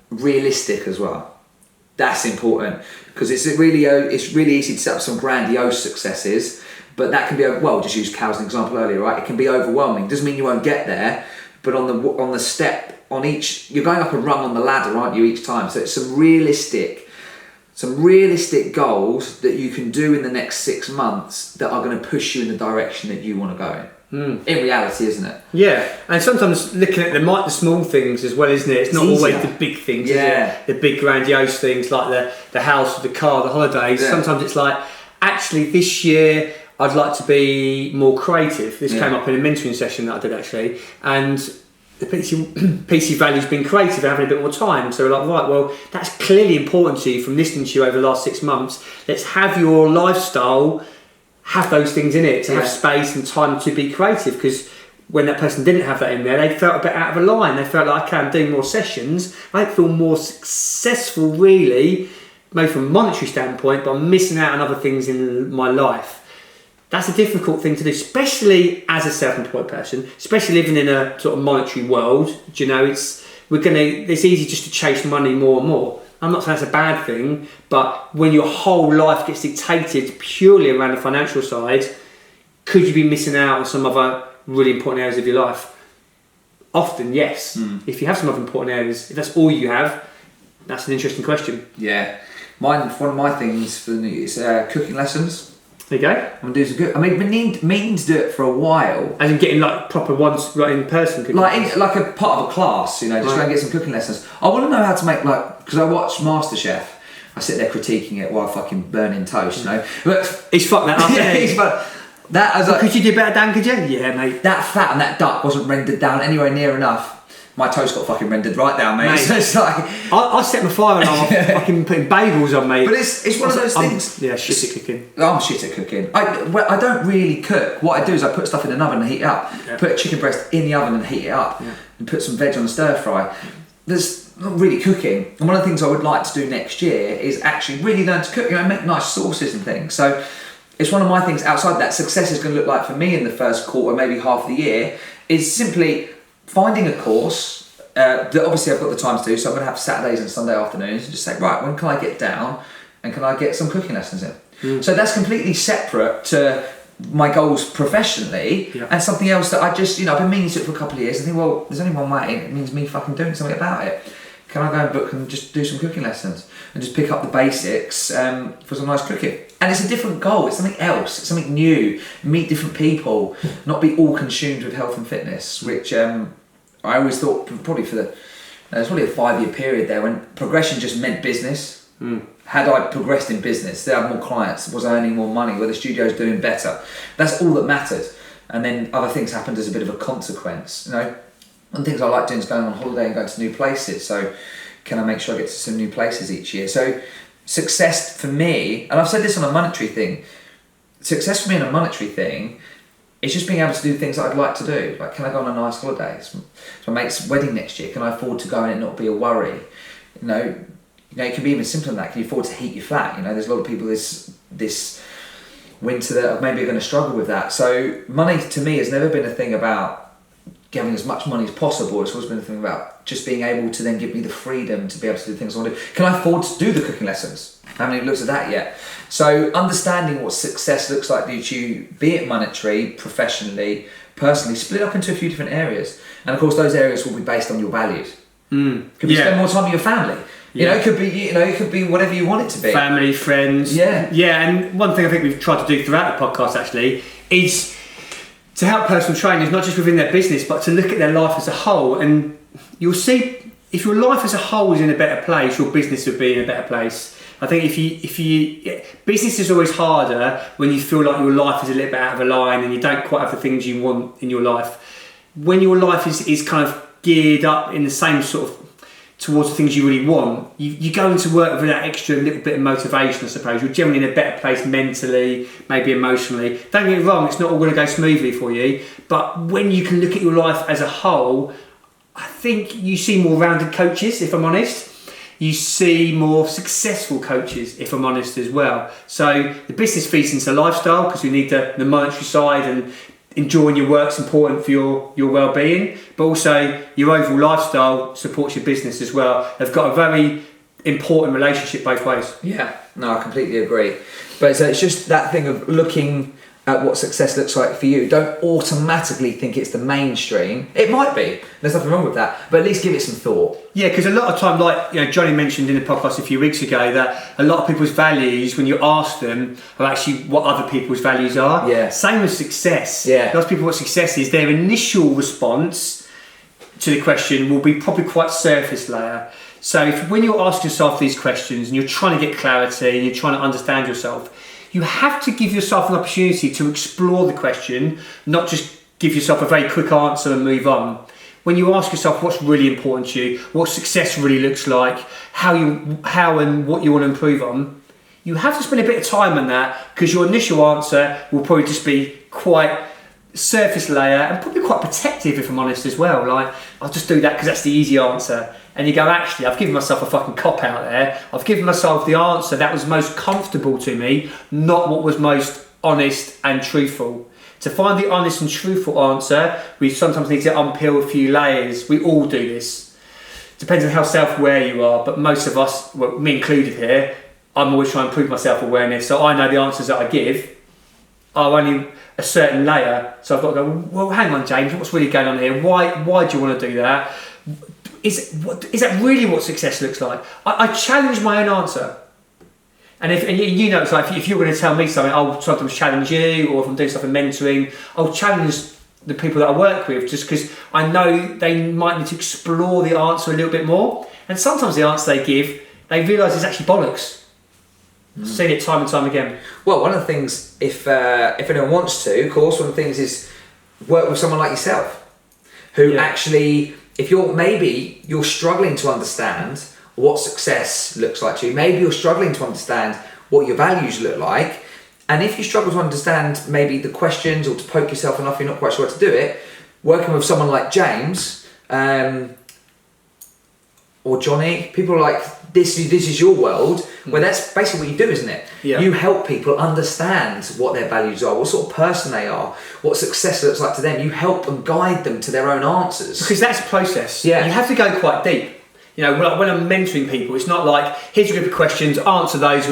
Realistic as well. That's important. Because it's really easy to set up some grandiose successes. But that can be, just use Cal as an example earlier, right? It can be overwhelming. Doesn't mean you won't get there. But on the step, on each, you're going up a rung on the ladder, aren't you, each time? So it's some realistic goals that you can do in the next 6 months that are going to push you in the direction that you want to go in. In reality, isn't it? Yeah, and sometimes looking at the small things as well, isn't it? It's not always the big things, is it? The big grandiose things like the house, the car, the holidays. Yeah. Sometimes it's like, actually this year I'd like to be more creative. This came up in a mentoring session that I did actually, and the PC value's been creative and having a bit more time. So we're like, right, well, that's clearly important to you from listening to you over the last 6 months. Let's have your lifestyle have those things in it, to have space and time to be creative. Because when that person didn't have that in there, they felt a bit out of a line. They felt like, okay, I'm doing more sessions. I don't feel more successful really, maybe from a monetary standpoint, but I'm missing out on other things in my life. That's a difficult thing to do, especially as a self-employed person, especially living in a sort of monetary world. Do you know, it's easy just to chase money more and more. I'm not saying that's a bad thing, but when your whole life gets dictated purely around the financial side, could you be missing out on some other really important areas of your life? Often, yes. If you have some other important areas, if that's all you have, that's an interesting question. Yeah. One of my things for the new year is cooking lessons. There you go. I'm doing some good. I mean, meaning to do it for a while. As in getting like proper ones right in person cooking lessons. Like a part of a class, you know, just go and get some cooking lessons. I want to know how to make, because I watch MasterChef, I sit there critiquing it while fucking burning toast, you know. But He's fucked that up. yeah, hasn't he? he's fun. That as Could you do better, Dan? Could you? Yeah, mate. that fat and that duck wasn't rendered down anywhere near enough. My toast got fucking rendered right down, mate. So it's like, I set my fire alarm fucking putting bagels on, mate. but it's one of those things. Yeah, shit at cooking. I'm shit at cooking. I don't really cook. What I do is I put stuff in an oven and heat it up. Yeah. Put a chicken breast in the oven and heat it up. Yeah. And put some veg on the stir fry. There's not really cooking. And one of the things I would like to do next year is actually really learn to cook. You know, make nice sauces and things. So it's one of my things outside that success is going to look like for me in the first quarter, maybe half of the year, is simply finding a course that obviously I've got the time to do. So I'm going to have Saturdays and Sunday afternoons and just say, right, when can I get down and can I get some cooking lessons in? So that's completely separate to my goals professionally, and something else that I just, you know, I've been meaning to do it for a couple of years. I think, well, there's only one way, and it means me fucking doing something about it. Can I go and book and just do some cooking lessons and just pick up the basics for some nice cooking? And it's a different goal. It's something else. It's something new. Meet different people. Not be all consumed with health and fitness, which I always thought probably for the there's probably a 5-year period there when progression just meant business. Had I progressed in business, did I have more clients, was I earning more money, were the studios doing better? That's all that mattered. And then other things happened as a bit of a consequence. You know, one of the things I like doing is going on holiday and going to new places. So can I make sure I get to some new places each year? So success for me, and I've said this on a monetary thing, success for me on a monetary thing is just being able to do things that I'd like to do. Like, can I go on a nice holiday? It's my mate's wedding next year. Can I afford to go and it not be a worry? You know, it can be even simpler than that. Can you afford to heat your flat? You know, there's a lot of people this winter that are maybe going to struggle with that. So money to me has never been a thing about getting as much money as possible. It's always been a thing about just being able to then give me the freedom to be able to do things I want to do. Can I afford to do the cooking lessons? I haven't even looked at that yet. So understanding what success looks like to you, be it monetary, professionally, personally, split up into a few different areas. And of course those areas will be based on your values. Could be spend more time with your family. You know, it could be whatever you want it to be. Family, friends. Yeah. Yeah, and one thing I think we've tried to do throughout the podcast actually is to help personal trainers, not just within their business, but to look at their life as a whole. And you'll see if your life as a whole is in a better place, your business will be in a better place. I think business is always harder when you feel like your life is a little bit out of a line and you don't quite have the things you want in your life. When your life is kind of geared up in the same sort of towards the things you really want, you go into work with that extra little bit of motivation, I suppose. You're generally in a better place mentally, maybe emotionally. Don't get me wrong, it's not all going to go smoothly for you, but when you can look at your life as a whole, I think you see more rounded coaches, if I'm honest. You see more successful coaches, if I'm honest, as well. So the business feeds into lifestyle because we need the monetary side, and enjoying your work's important for your well-being, but also your overall lifestyle supports your business as well. They've got a very important relationship both ways. Yeah, no, I completely agree. But it's just that thing of looking at what success looks like for you. Don't automatically think it's the mainstream. It might be. There's nothing wrong with that. But at least give it some thought. Yeah, because a lot of time, like Johnny mentioned in the podcast a few weeks ago, that a lot of people's values, when you ask them, are actually what other people's values are. Yeah. Same with success. Yeah. Ask people what success is. Their initial response to the question will be probably quite surface layer. So when you're asking yourself these questions and you're trying to get clarity and you're trying to understand yourself, you have to give yourself an opportunity to explore the question, not just give yourself a very quick answer and move on. When you ask yourself what's really important to you, what success really looks like, how and what you want to improve on, you have to spend a bit of time on that, because your initial answer will probably just be quite surface layer and probably quite protective, if I'm honest, as well. Like, I'll just do that because that's the easy answer. And you go, actually, I've given myself a fucking cop out there. I've given myself the answer that was most comfortable to me, not what was most honest and truthful. To find the honest and truthful answer, we sometimes need to unpeel a few layers. We all do this. Depends on how self-aware you are, but most of us, well, me included here, I'm always trying to improve my self-awareness. So I know the answers that I give are only a certain layer. So I've got to go, well, hang on, James, what's really going on here? Why do you want to do that? Is that really what success looks like? I challenge my own answer. And you know, it's like if you're going to tell me something, I'll sometimes challenge you, or if I'm doing stuff in mentoring, I'll challenge the people that I work with, just because I know they might need to explore the answer a little bit more. And sometimes the answer they give, they realise is actually bollocks. Seen it time and time again. Well, one of the things, if anyone wants to, of course, one of the things is work with someone like yourself, who actually, if you're struggling to understand what success looks like to you, maybe you're struggling to understand what your values look like, and if you struggle to understand maybe the questions or to poke yourself enough, you're not quite sure how to do it, working with someone like James, or Johnny, people like this is your world, where that's basically what you do, isn't it? Yeah. You help people understand what their values are, what sort of person they are, what success looks like to them. You help and guide them to their own answers. Because that's a process. Yeah. You have to go quite deep. You know, when I'm mentoring people, it's not like, here's a group of questions, answer those,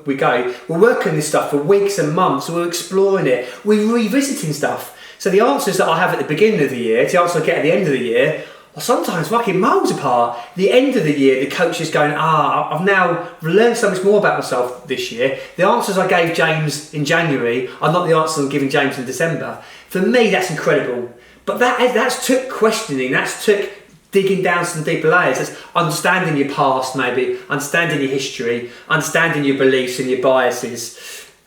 we go. We're working this stuff for weeks and months, we're exploring it, we're revisiting stuff. So the answers that I have at the beginning of the year, the answers I get at the end of the year, are sometimes fucking miles apart. The end of the year, the coach is going, I've now learned so much more about myself this year. The answers I gave James in January are not the answers I'm giving James in December. For me, that's incredible. But that's took questioning, that's took digging down some deeper layers. That's understanding your past, maybe, understanding your history, understanding your beliefs and your biases,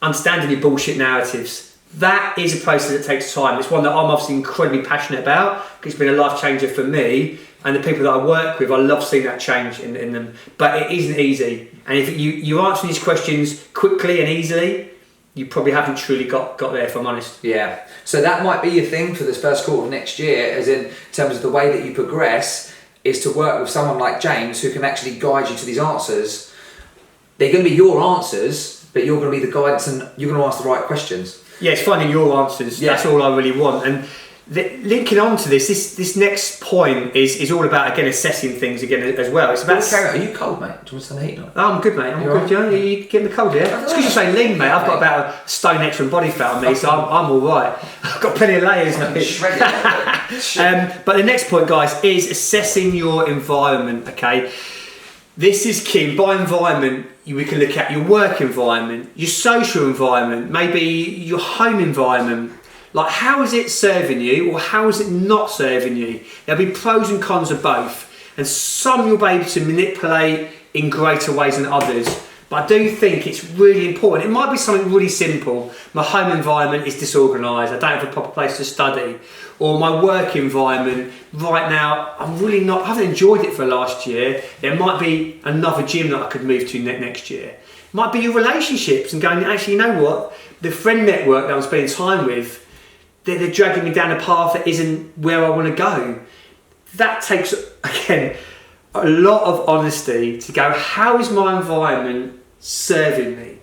understanding your bullshit narratives. That is a process that takes time. It's one that I'm obviously incredibly passionate about, because it's been a life changer for me and the people that I work with. I love seeing that change in them, but it isn't easy. And if you answer these questions quickly and easily, you probably haven't truly got there, if I'm honest. Yeah. So that might be your thing for this first quarter of next year, as in terms of the way that you progress, is to work with someone like James who can actually guide you to these answers. They're going to be your answers, but you're going to be the guidance and you're going to ask the right questions. Yeah, it's finding your answers. Yeah. That's all I really want. And linking on to this next point is all about, again, assessing things again as well. It's about. Are you cold, mate? Do you want to turn the heat on? Oh, I'm good, mate. I'm good. Right? You getting the cold, yeah? It's because you're saying lean, mate. I've got about a stone extra in body fat on me, so I'm all right. I've got plenty of layers. But the next point, guys, is assessing your environment. Okay. This is key. By environment, we can look at your work environment, your social environment, maybe your home environment. Like, how is it serving you, or how is it not serving you? There'll be pros and cons of both, and some you'll be able to manipulate in greater ways than others. But I do think it's really important. It might be something really simple. My home environment is disorganised. I don't have a proper place to study. Or my work environment, right now, I haven't enjoyed it for last year. There might be another gym that I could move to next year. It might be your relationships and going, actually, you know what? The friend network that I'm spending time with, they're dragging me down a path that isn't where I want to go. That takes, again, a lot of honesty to go, how is my environment serving me?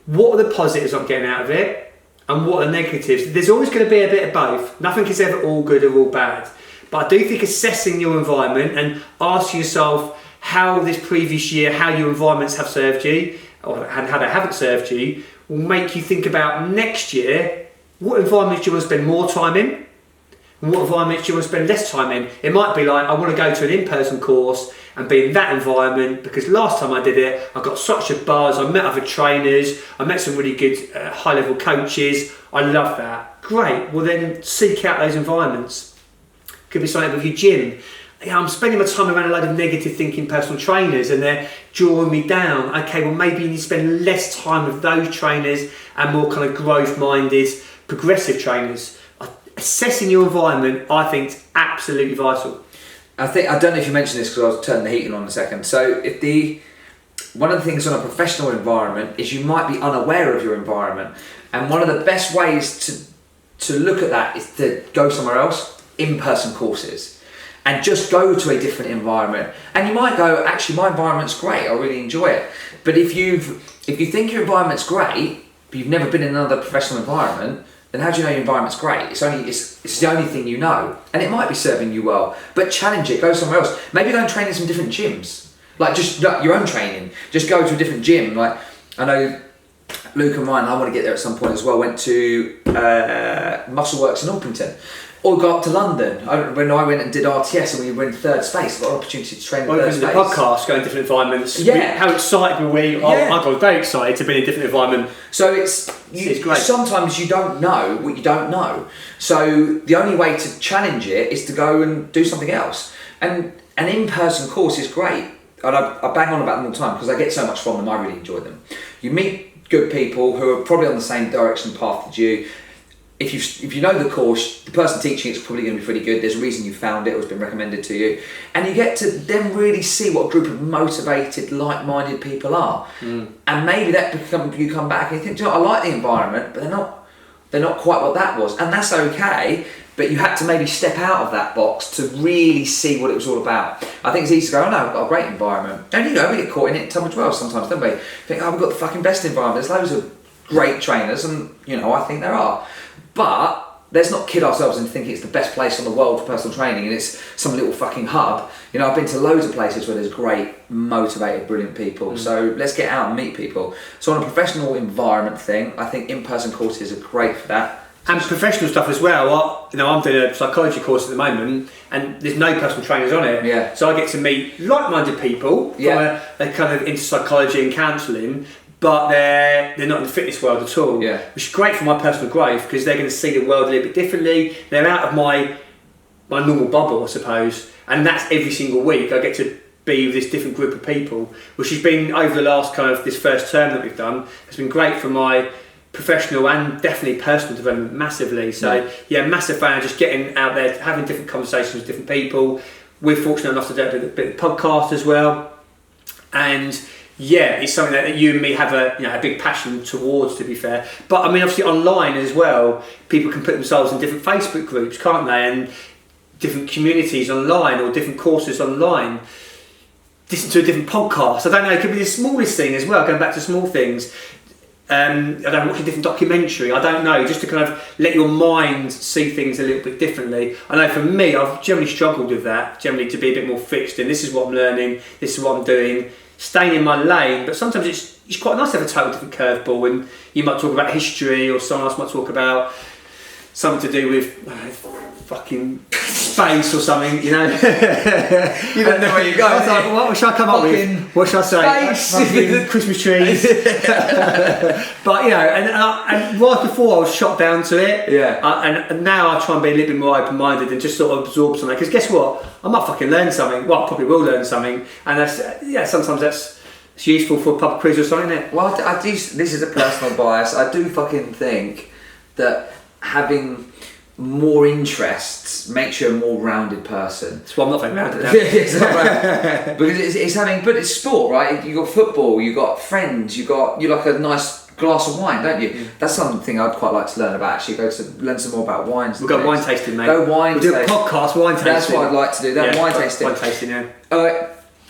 What are the positives I'm getting out of it? And what are the negatives? There's always going to be a bit of both. Nothing is ever all good or all bad. But I do think assessing your environment and asking yourself how this previous year, how your environments have served you, and how they haven't served you, will make you think about next year, what environments do you want to spend more time in? And what environments do you want to spend less time in? It might be like, I want to go to an in-person course and be in that environment because last time I did it, I got such a buzz, I met other trainers, I met some really good high-level coaches, I love that. Great, well then seek out those environments. Could be something with your gym. I'm spending my time around a load of negative thinking personal trainers and they're drawing me down. Okay, well maybe you need to spend less time with those trainers and more kind of growth-minded, progressive trainers. Assessing your environment, I think, is absolutely vital. I don't know if you mentioned this because I was turning the heating on a second. So one of the things on a professional environment is you might be unaware of your environment, and one of the best ways to look at that is to go somewhere else, in-person courses, and just go to a different environment. And you might go, actually, my environment's great, I really enjoy it. But if you think your environment's great, but you've never been in another professional environment, then how do you know your environment's great? It's the only thing you know, and it might be serving you well. But challenge it. Go somewhere else. Maybe go and train in some different gyms. Like just your own training. Just go to a different gym. Like I know Luke and Ryan. I want to get there at some point as well. Went to Muscleworks in Orpington. Or go up to London. When I went and did RTS and we were in third space, I got an opportunity to train in third space. The podcast, going to different environments. Yeah. How excited were we? I got very excited to be in a different environment. So it's great. Sometimes you don't know what you don't know. So the only way to challenge it is to go and do something else. And an in-person course is great, and I bang on about them all the time because I get so much from them. I really enjoy them. You meet good people who are probably on the same direction path as you. If you know the course, the person teaching it's probably going to be pretty good. There's a reason you found it or it's been recommended to you, and you get to then really see what a group of motivated, like-minded people are. And maybe you come back and you think, "Do you know, I like the environment, but they're not quite what that was," and that's okay. But you had to maybe step out of that box to really see what it was all about. I think it's easy to go, "Oh no, I've got a great environment," and we get caught in it as well sometimes, don't we? Think, "Oh, we've got the fucking best environment. There's loads of great trainers," and I think there are. But let's not kid ourselves into thinking it's the best place in the world for personal training and it's some little fucking hub. I've been to loads of places where there's great, motivated, brilliant people. So let's get out and meet people. So on a professional environment thing, I think in-person courses are great for that. And professional stuff as well. I'm doing a psychology course at the moment, and there's no personal trainers on it. Yeah. So I get to meet like-minded people. Yeah. They're kind of into psychology and counselling, but they're not in the fitness world at all. Yeah. Which is great for my personal growth because they're going to see the world a little bit differently. They're out of my normal bubble, I suppose, and that's every single week. I get to be with this different group of people, which has been over the last this first term that we've done. It's been great for my professional and definitely personal development massively. So massive fan of just getting out there, having different conversations with different people. We're fortunate enough to do a bit of podcast as well, and it's something that you and me have a big passion towards, to be fair. But I mean, obviously online as well, people can put themselves in different Facebook groups, can't they, and different communities online or different courses online. Listen to a different podcast. I don't know, it could be the smallest thing as well, going back to small things. I don't know, watch a different documentary, I don't know, just to kind of let your mind see things a little bit differently. I know for me, I've generally struggled with that, to be a bit more fixed in this is what I'm learning, this is what I'm doing, staying in my lane. But sometimes it's quite nice to have a total different curveball, and you might talk about history, or someone else might talk about something to do with fucking space or something, You don't know where you go. I was like, what should I come up with? What should I say? Fucking Christmas trees. But and right before I was shot down to it. Yeah. And now I try and be a little bit more open-minded and just sort of absorb something. Because guess what? I might fucking learn something. Well, I probably will learn something. And that's sometimes it's useful for a pub quiz or something, isn't it? Well, I do. This is a personal bias. I do fucking think that having more interests makes you a more rounded person. That's why I'm not very rounded now. It's not round. Because but it's sport, right? You got football, you got friends, you like a nice glass of wine, don't you? That's something I'd quite like to learn about. Actually, learn some more about wines. We've got wine tasting, mate. We'll do a podcast wine tasting. That's what I'd like to do. Wine tasting. Wine tasting, yeah.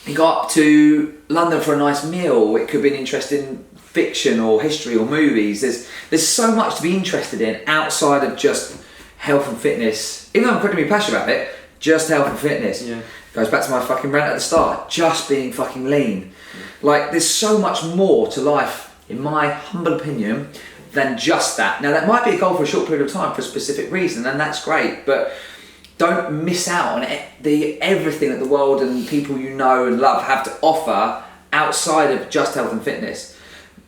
You go up to London for a nice meal. It could be an interesting fiction or history or movies. There's so much to be interested in outside of just health and fitness. Even though I'm incredibly passionate about it, just health and fitness. Yeah. Goes back to my fucking rant at the start. Just being fucking lean. Like, there's so much more to life, in my humble opinion, than just that. Now, that might be a goal for a short period of time for a specific reason, and that's great. But don't miss out on everything that the world and people you know and love have to offer outside of just health and fitness.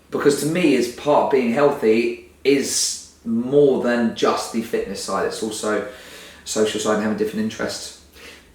Because to me, as part of being healthy is more than just the fitness side. It's also social side and having different interests.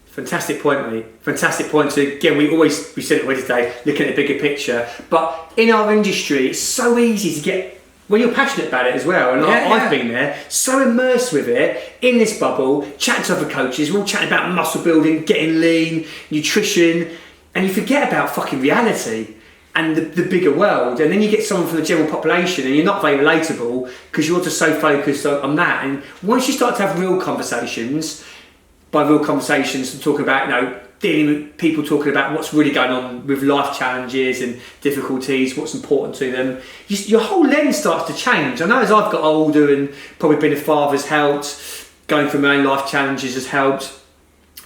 Fantastic point, mate. Fantastic point. So again, we said it Wednesday, looking at the bigger picture. But in our industry, it's so easy to get, when you're passionate about it as well, and I've been there, so immersed with it, in this bubble, chatting to other coaches, we're all chatting about muscle building, getting lean, nutrition, and you forget about fucking reality and the bigger world. And then you get someone from the general population and you're not very relatable because you're just so focused on that. And once you start to have real conversations, by real conversations, to talk about, dealing with people talking about what's really going on with life challenges and difficulties, what's important to them, your whole lens starts to change. I know as I've got older and probably being a father's helped, going through my own life challenges has helped,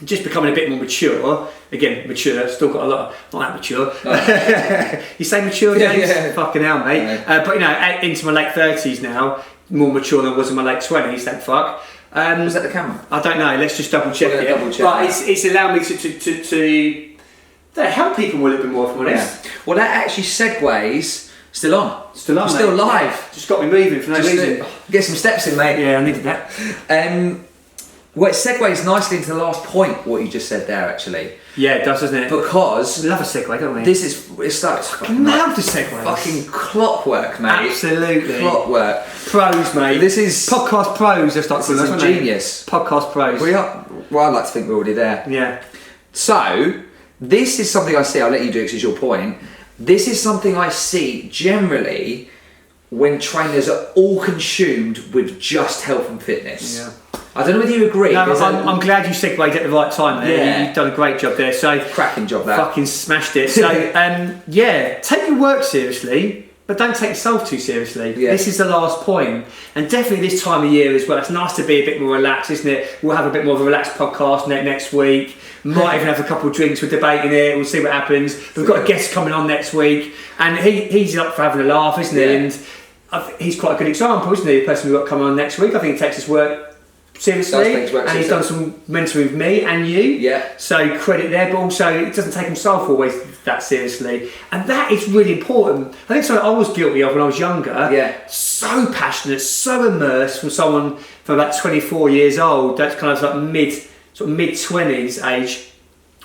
just becoming a bit more mature. Again, mature, still got a lot of, not that mature. No. You say mature, James? Yeah. Fucking hell, mate. But into my late 30s now, more mature than I was in my late 20s, thank fuck. Was that the camera? I don't know, let's just double check it. But it's allowed me to help people a little bit more, if I'm honest. Yeah. Well, that actually segues, still on. Still on, mate. Still live. Yeah. Just got me moving for no reason. Get some steps in, mate. Yeah, I needed that. Well, it segues nicely into the last point, what you just said there, actually. Yeah, it does, doesn't it? Because We love a segue, don't we? it's like love the segues. fucking clockwork, mate. Absolutely. Clockwork. Pros, mate. This is podcast pros. Let's start this is calling them, ingenious. Podcast pros. We are. Well, I'd like to think we're already there. Yeah. So this is something I see. I'll let you do it 'cause it's your point. This is something I see generally when trainers are all consumed with just health and fitness. Yeah. I don't know whether you agree. No, I'm glad you segued at the right time there. Yeah. You've done a great job there. So cracking job that. fucking smashed it. So yeah, take your work seriously, but don't take yourself too seriously. Yeah. This is the last point. And definitely this time of year as well, it's nice to be a bit more relaxed, isn't it? We'll have a bit more of a relaxed podcast next week. Might even have a couple of drinks, we're debating it, we'll see what happens. We've got a guest coming on next week, and he's up for having a laugh, isn't he? Yeah. And he's quite a good example, isn't he? The person we've got coming on next week. I think he takes his work seriously, and he's done some mentoring with me and you. Yeah. So credit there, but also it doesn't take himself always that seriously, and that is really important. I think something I was guilty of when I was younger. Yeah. So passionate, so immersed from someone from about 24 years old. That's kind of like mid-20s age,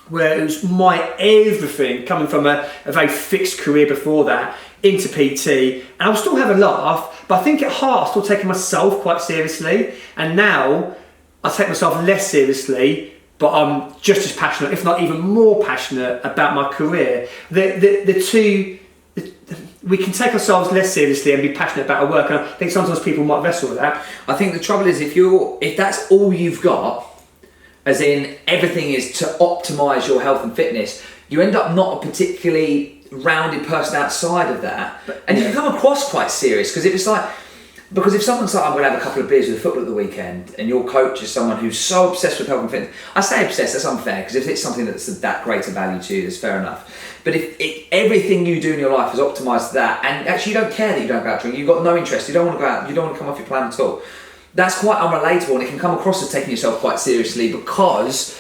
where it was my everything, coming from a very fixed career before that into PT, and I'll still have a laugh, but I think at heart I'm still taking myself quite seriously, and now I take myself less seriously, but I'm just as passionate, if not even more passionate about my career. We can take ourselves less seriously and be passionate about our work, and I think sometimes people might wrestle with that. I think the trouble is if that's all you've got, as in everything is to optimise your health and fitness, you end up not a particularly rounded person outside of that, and you can come across quite serious. Because if someone's like, I'm going to have a couple of beers with the football at the weekend, and your coach is someone who's so obsessed with health and fitness, I say obsessed, that's unfair, because if it's something that's that great a value to you, that's fair enough. But if everything you do in your life is optimised to that, and actually you don't care that you don't go out drinking, you've got no interest, you don't want to go out, you don't want to come off your plan at all, that's quite unrelatable, and it can come across as taking yourself quite seriously, because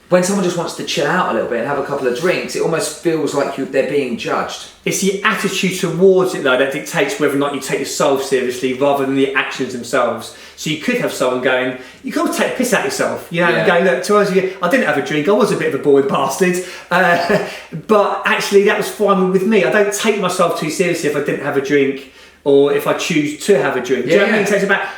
when someone just wants to chill out a little bit and have a couple of drinks, it almost feels like they're being judged. It's the attitude towards it though that dictates whether or not you take yourself seriously rather than the actions themselves. So you could have someone going, you can't take the piss out of yourself, you know, and go, look, to us, I didn't have a drink, I was a bit of a boring bastard, but actually that was fine with me. I don't take myself too seriously if I didn't have a drink, or if I choose to have a drink. Do you know what I mean? So it's about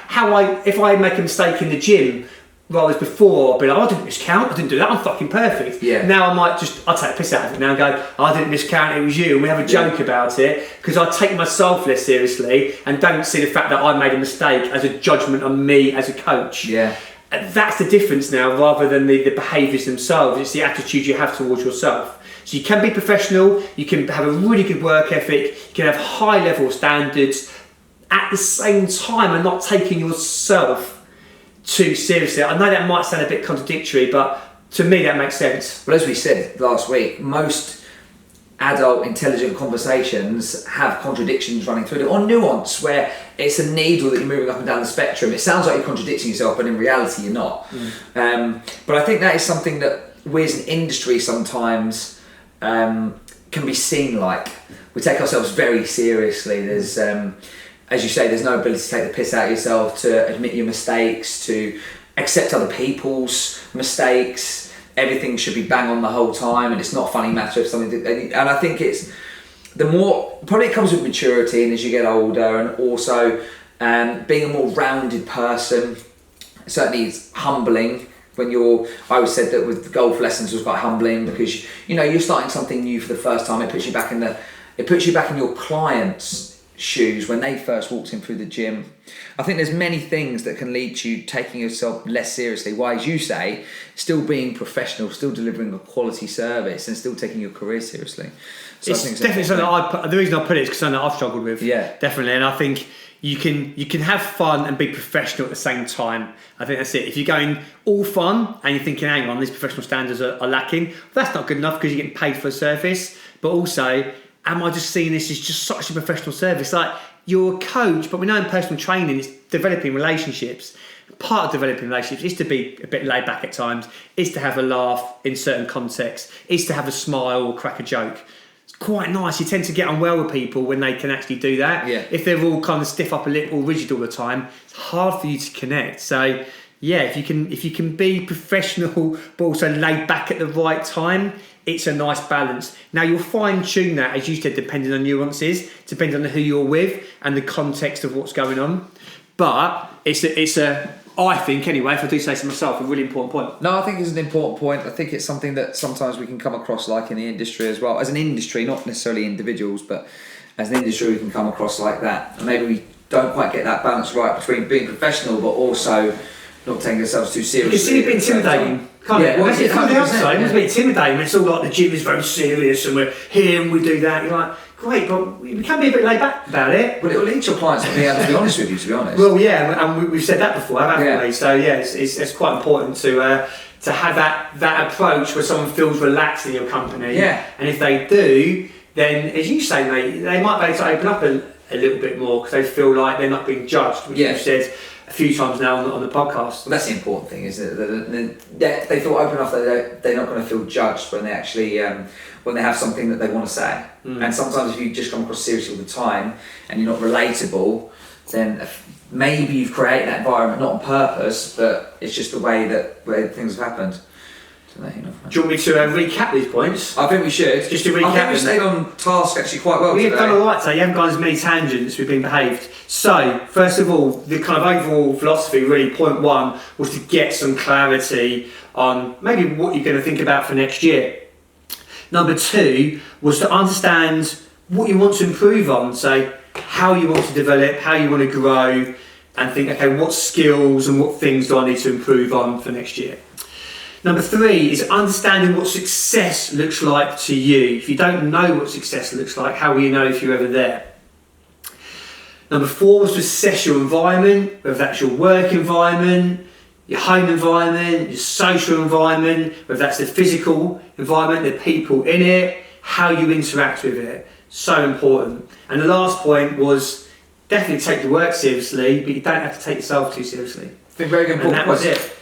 if I make a mistake in the gym, whereas before I'd be like, I didn't miscount, I didn't do that, I'm fucking perfect. Yeah. Now I'll take the piss out of it now and go, I didn't miscount, it was you, and we have a joke about it, because I take myself less seriously and don't see the fact that I made a mistake as a judgment on me as a coach. Yeah. And that's the difference now, rather than the behaviours themselves. It's the attitude you have towards yourself. So you can be professional, you can have a really good work ethic, you can have high level standards at the same time and not taking yourself too seriously. I know that might sound a bit contradictory, but to me that makes sense. Well, as we said last week, most adult intelligent conversations have contradictions running through them, or nuance, where it's a needle that you're moving up and down the spectrum. It sounds like you're contradicting yourself, but in reality you're not. But I think that is something that we as an industry sometimes can be seen like. We take ourselves very seriously. There's as you say, there's no ability to take the piss out of yourself, to admit your mistakes, to accept other people's mistakes. Everything should be bang on the whole time, and it's not a funny matter if something. And I think it's probably it comes with maturity, and as you get older, and also being a more rounded person. Certainly, it's humbling when I always said that with golf lessons was quite humbling, because you're starting something new for the first time. It puts you back in your client's shoes when they first walked in through the gym. I think there's many things that can lead to you taking yourself less seriously, while, as you say, still being professional, still delivering a quality service, and still taking your career seriously. So it's definitely something the reason I put it is because something that I've struggled with. Yeah, definitely. And I think you can have fun and be professional at the same time. I think that's it. If you're going all fun and you're thinking, hang on, these professional standards are lacking, that's not good enough, because you're getting paid for a service. But also, am I just seeing this as just such a professional service? Like, you're a coach, but we know in personal training it's developing relationships. Part of developing relationships is to be a bit laid back at times, is to have a laugh in certain contexts, is to have a smile or crack a joke. It's quite nice. You tend to get on well with people when they can actually do that. Yeah. If they're all kind of stiff upper lip or rigid all the time, it's hard for you to connect. So if you can be professional but also laid back at the right time, it's a nice balance. Now you'll fine tune that, as you said, depending on nuances, depending on who you're with and the context of what's going on. But it's a I think anyway, if I do say so myself, a really important point. No, I think it's an important point. I think it's something that sometimes we can come across like in the industry as well. As an industry, not necessarily individuals, but as an industry we can come across like that. And maybe we don't quite get that balance right between being professional but also not taking ourselves too seriously. You can see it being intimidating. Can't it? Well, it's from the outside, it's a bit intimidating. It's all like the gym is very serious and we're here and we do that. You're like, great, but we can be a bit laid back about it. Well, it will lead your clients to be able to be honest with you, to be honest. Well, yeah, and we've said that before, haven't we? So yeah, it's quite important to have that approach where someone feels relaxed in your company. Yeah. And if they do, then as you say, mate, they might be able to open up a little bit more because they feel like they're not being judged, which you've said a few times now on the podcast. Well, that's the important thing, isn't it? That they feel open enough that they're not going to feel judged when they actually when they have something that they want to say. And sometimes if you just come across serious all the time and you're not relatable, then maybe you've created that environment not on purpose, but it's just the way where things have happened. Do you want me to recap these points? I think we should. Just to recap, I think we stayed on task actually quite well We've today. done all right today. You haven't gone as many tangents. We've been behaved. So, first of all, the kind of overall philosophy, really, point one, was to get some clarity on maybe what you're going to think about for next year. Number two was to understand what you want to improve on. So, how you want to develop, how you want to grow, and think, okay, what skills and what things do I need to improve on for next year? Number three is understanding what success looks like to you. If you don't know what success looks like, how will you know if you're ever there? Number four was to assess your environment, whether that's your work environment, your home environment, your social environment, whether that's the physical environment, the people in it, how you interact with it. So important. And the last point was definitely take your work seriously, but you don't have to take yourself too seriously. I think very good important. And that was it.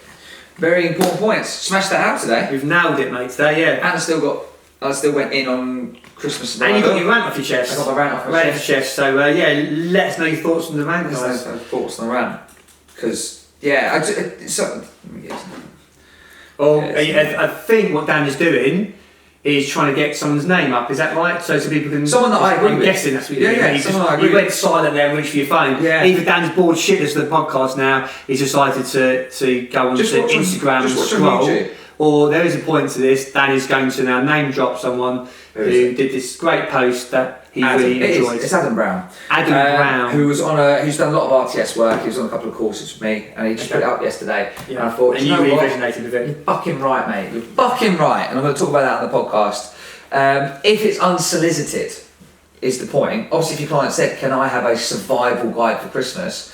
Very important points. Smashed that out today. We've nailed it, mate, today, yeah. And I still went in on Christmas. And you got your rant off your chest. I got my rant off my chest. So let us know your thoughts on the rant, guys. Thoughts on the rant. Because, I think what Dan is doing is trying to get someone's name up. Is that right? So people can. Someone that I agree with. I'm guessing that's what you're doing. You went silent there and reached for your phone. Yeah. Either Dan's bored shitless of the podcast now, he's decided to go on to Instagram and scroll. Or there is a point to this. Dan is going to now name drop someone who did this great post that he really enjoyed. It's Adam Brown. Adam Brown, who's done a lot of RTS work. He was on a couple of courses with me, and he just put it up yesterday. Yeah. And I thought, and you really resonated with it. You're fucking right, mate. You're fucking right. And I'm going to talk about that on the podcast. If it's unsolicited, is the point. Obviously, if your client said, "Can I have a survival guide for Christmas?"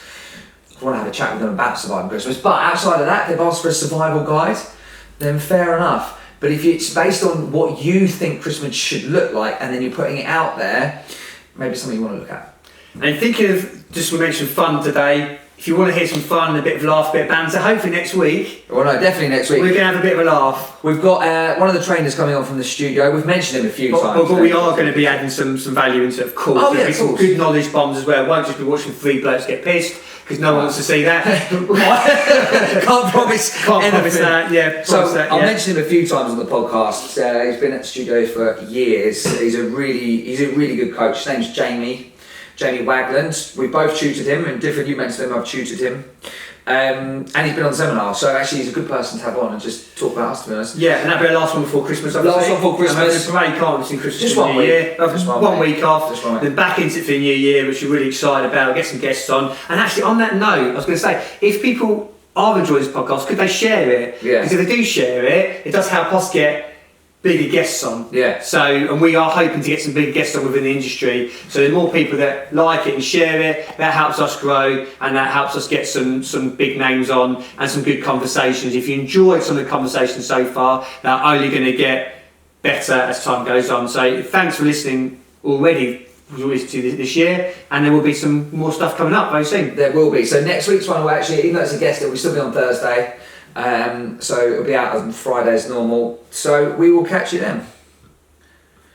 I want to have a chat with them about surviving Christmas. But outside of that, they've asked for a survival guide. Then fair enough. But if it's based on what you think Christmas should look like and then you're putting it out there, maybe it's something you want to look at. And thinking of, just we mentioned fun today, if you want to hear some fun, a bit of laugh, a bit of banter, hopefully next week. Well, no, definitely next week. We're going to have a bit of a laugh. We've got one of the trainers coming on from the studio. We've mentioned him a few times. But we are going to be adding some value into it, of course. Oh, There'll be some good knowledge bombs as well. It won't just be watching three blokes get pissed, because no one wants to see that. Can't promise that, yeah. I've mentioned him a few times on the podcast. He's been at the studio for years. He's a really good coach. His name's Jamie Wagland. We both tutored him, and you mentioned him, I've tutored him. And he's been on seminars, so actually he's a good person to have on and just talk about us, to be honest. Yeah, and that'll be our last one before Christmas, obviously. Last one before Christmas. And a break, can't we, Christmas just and one New week. Year. Just one week off, just one week. Then back into it for the New Year, which we're really excited about. Get some guests on. And actually, on that note, I was going to say, if people are enjoying this podcast, could they share it? Yeah. Because if they do share it, it does help us get bigger guests on. Yeah. So, and we are hoping to get some bigger guests on within the industry. So the more people that like it and share it, that helps us grow, and that helps us get some big names on and some good conversations. If you enjoyed some of the conversations so far, they're only going to get better as time goes on. So thanks for listening already to this year, and there will be some more stuff coming up very soon. There will be. So next week's one will actually, even though it's a guest, it will still be on Thursday. So it'll be out on Friday as normal. So we will catch you then.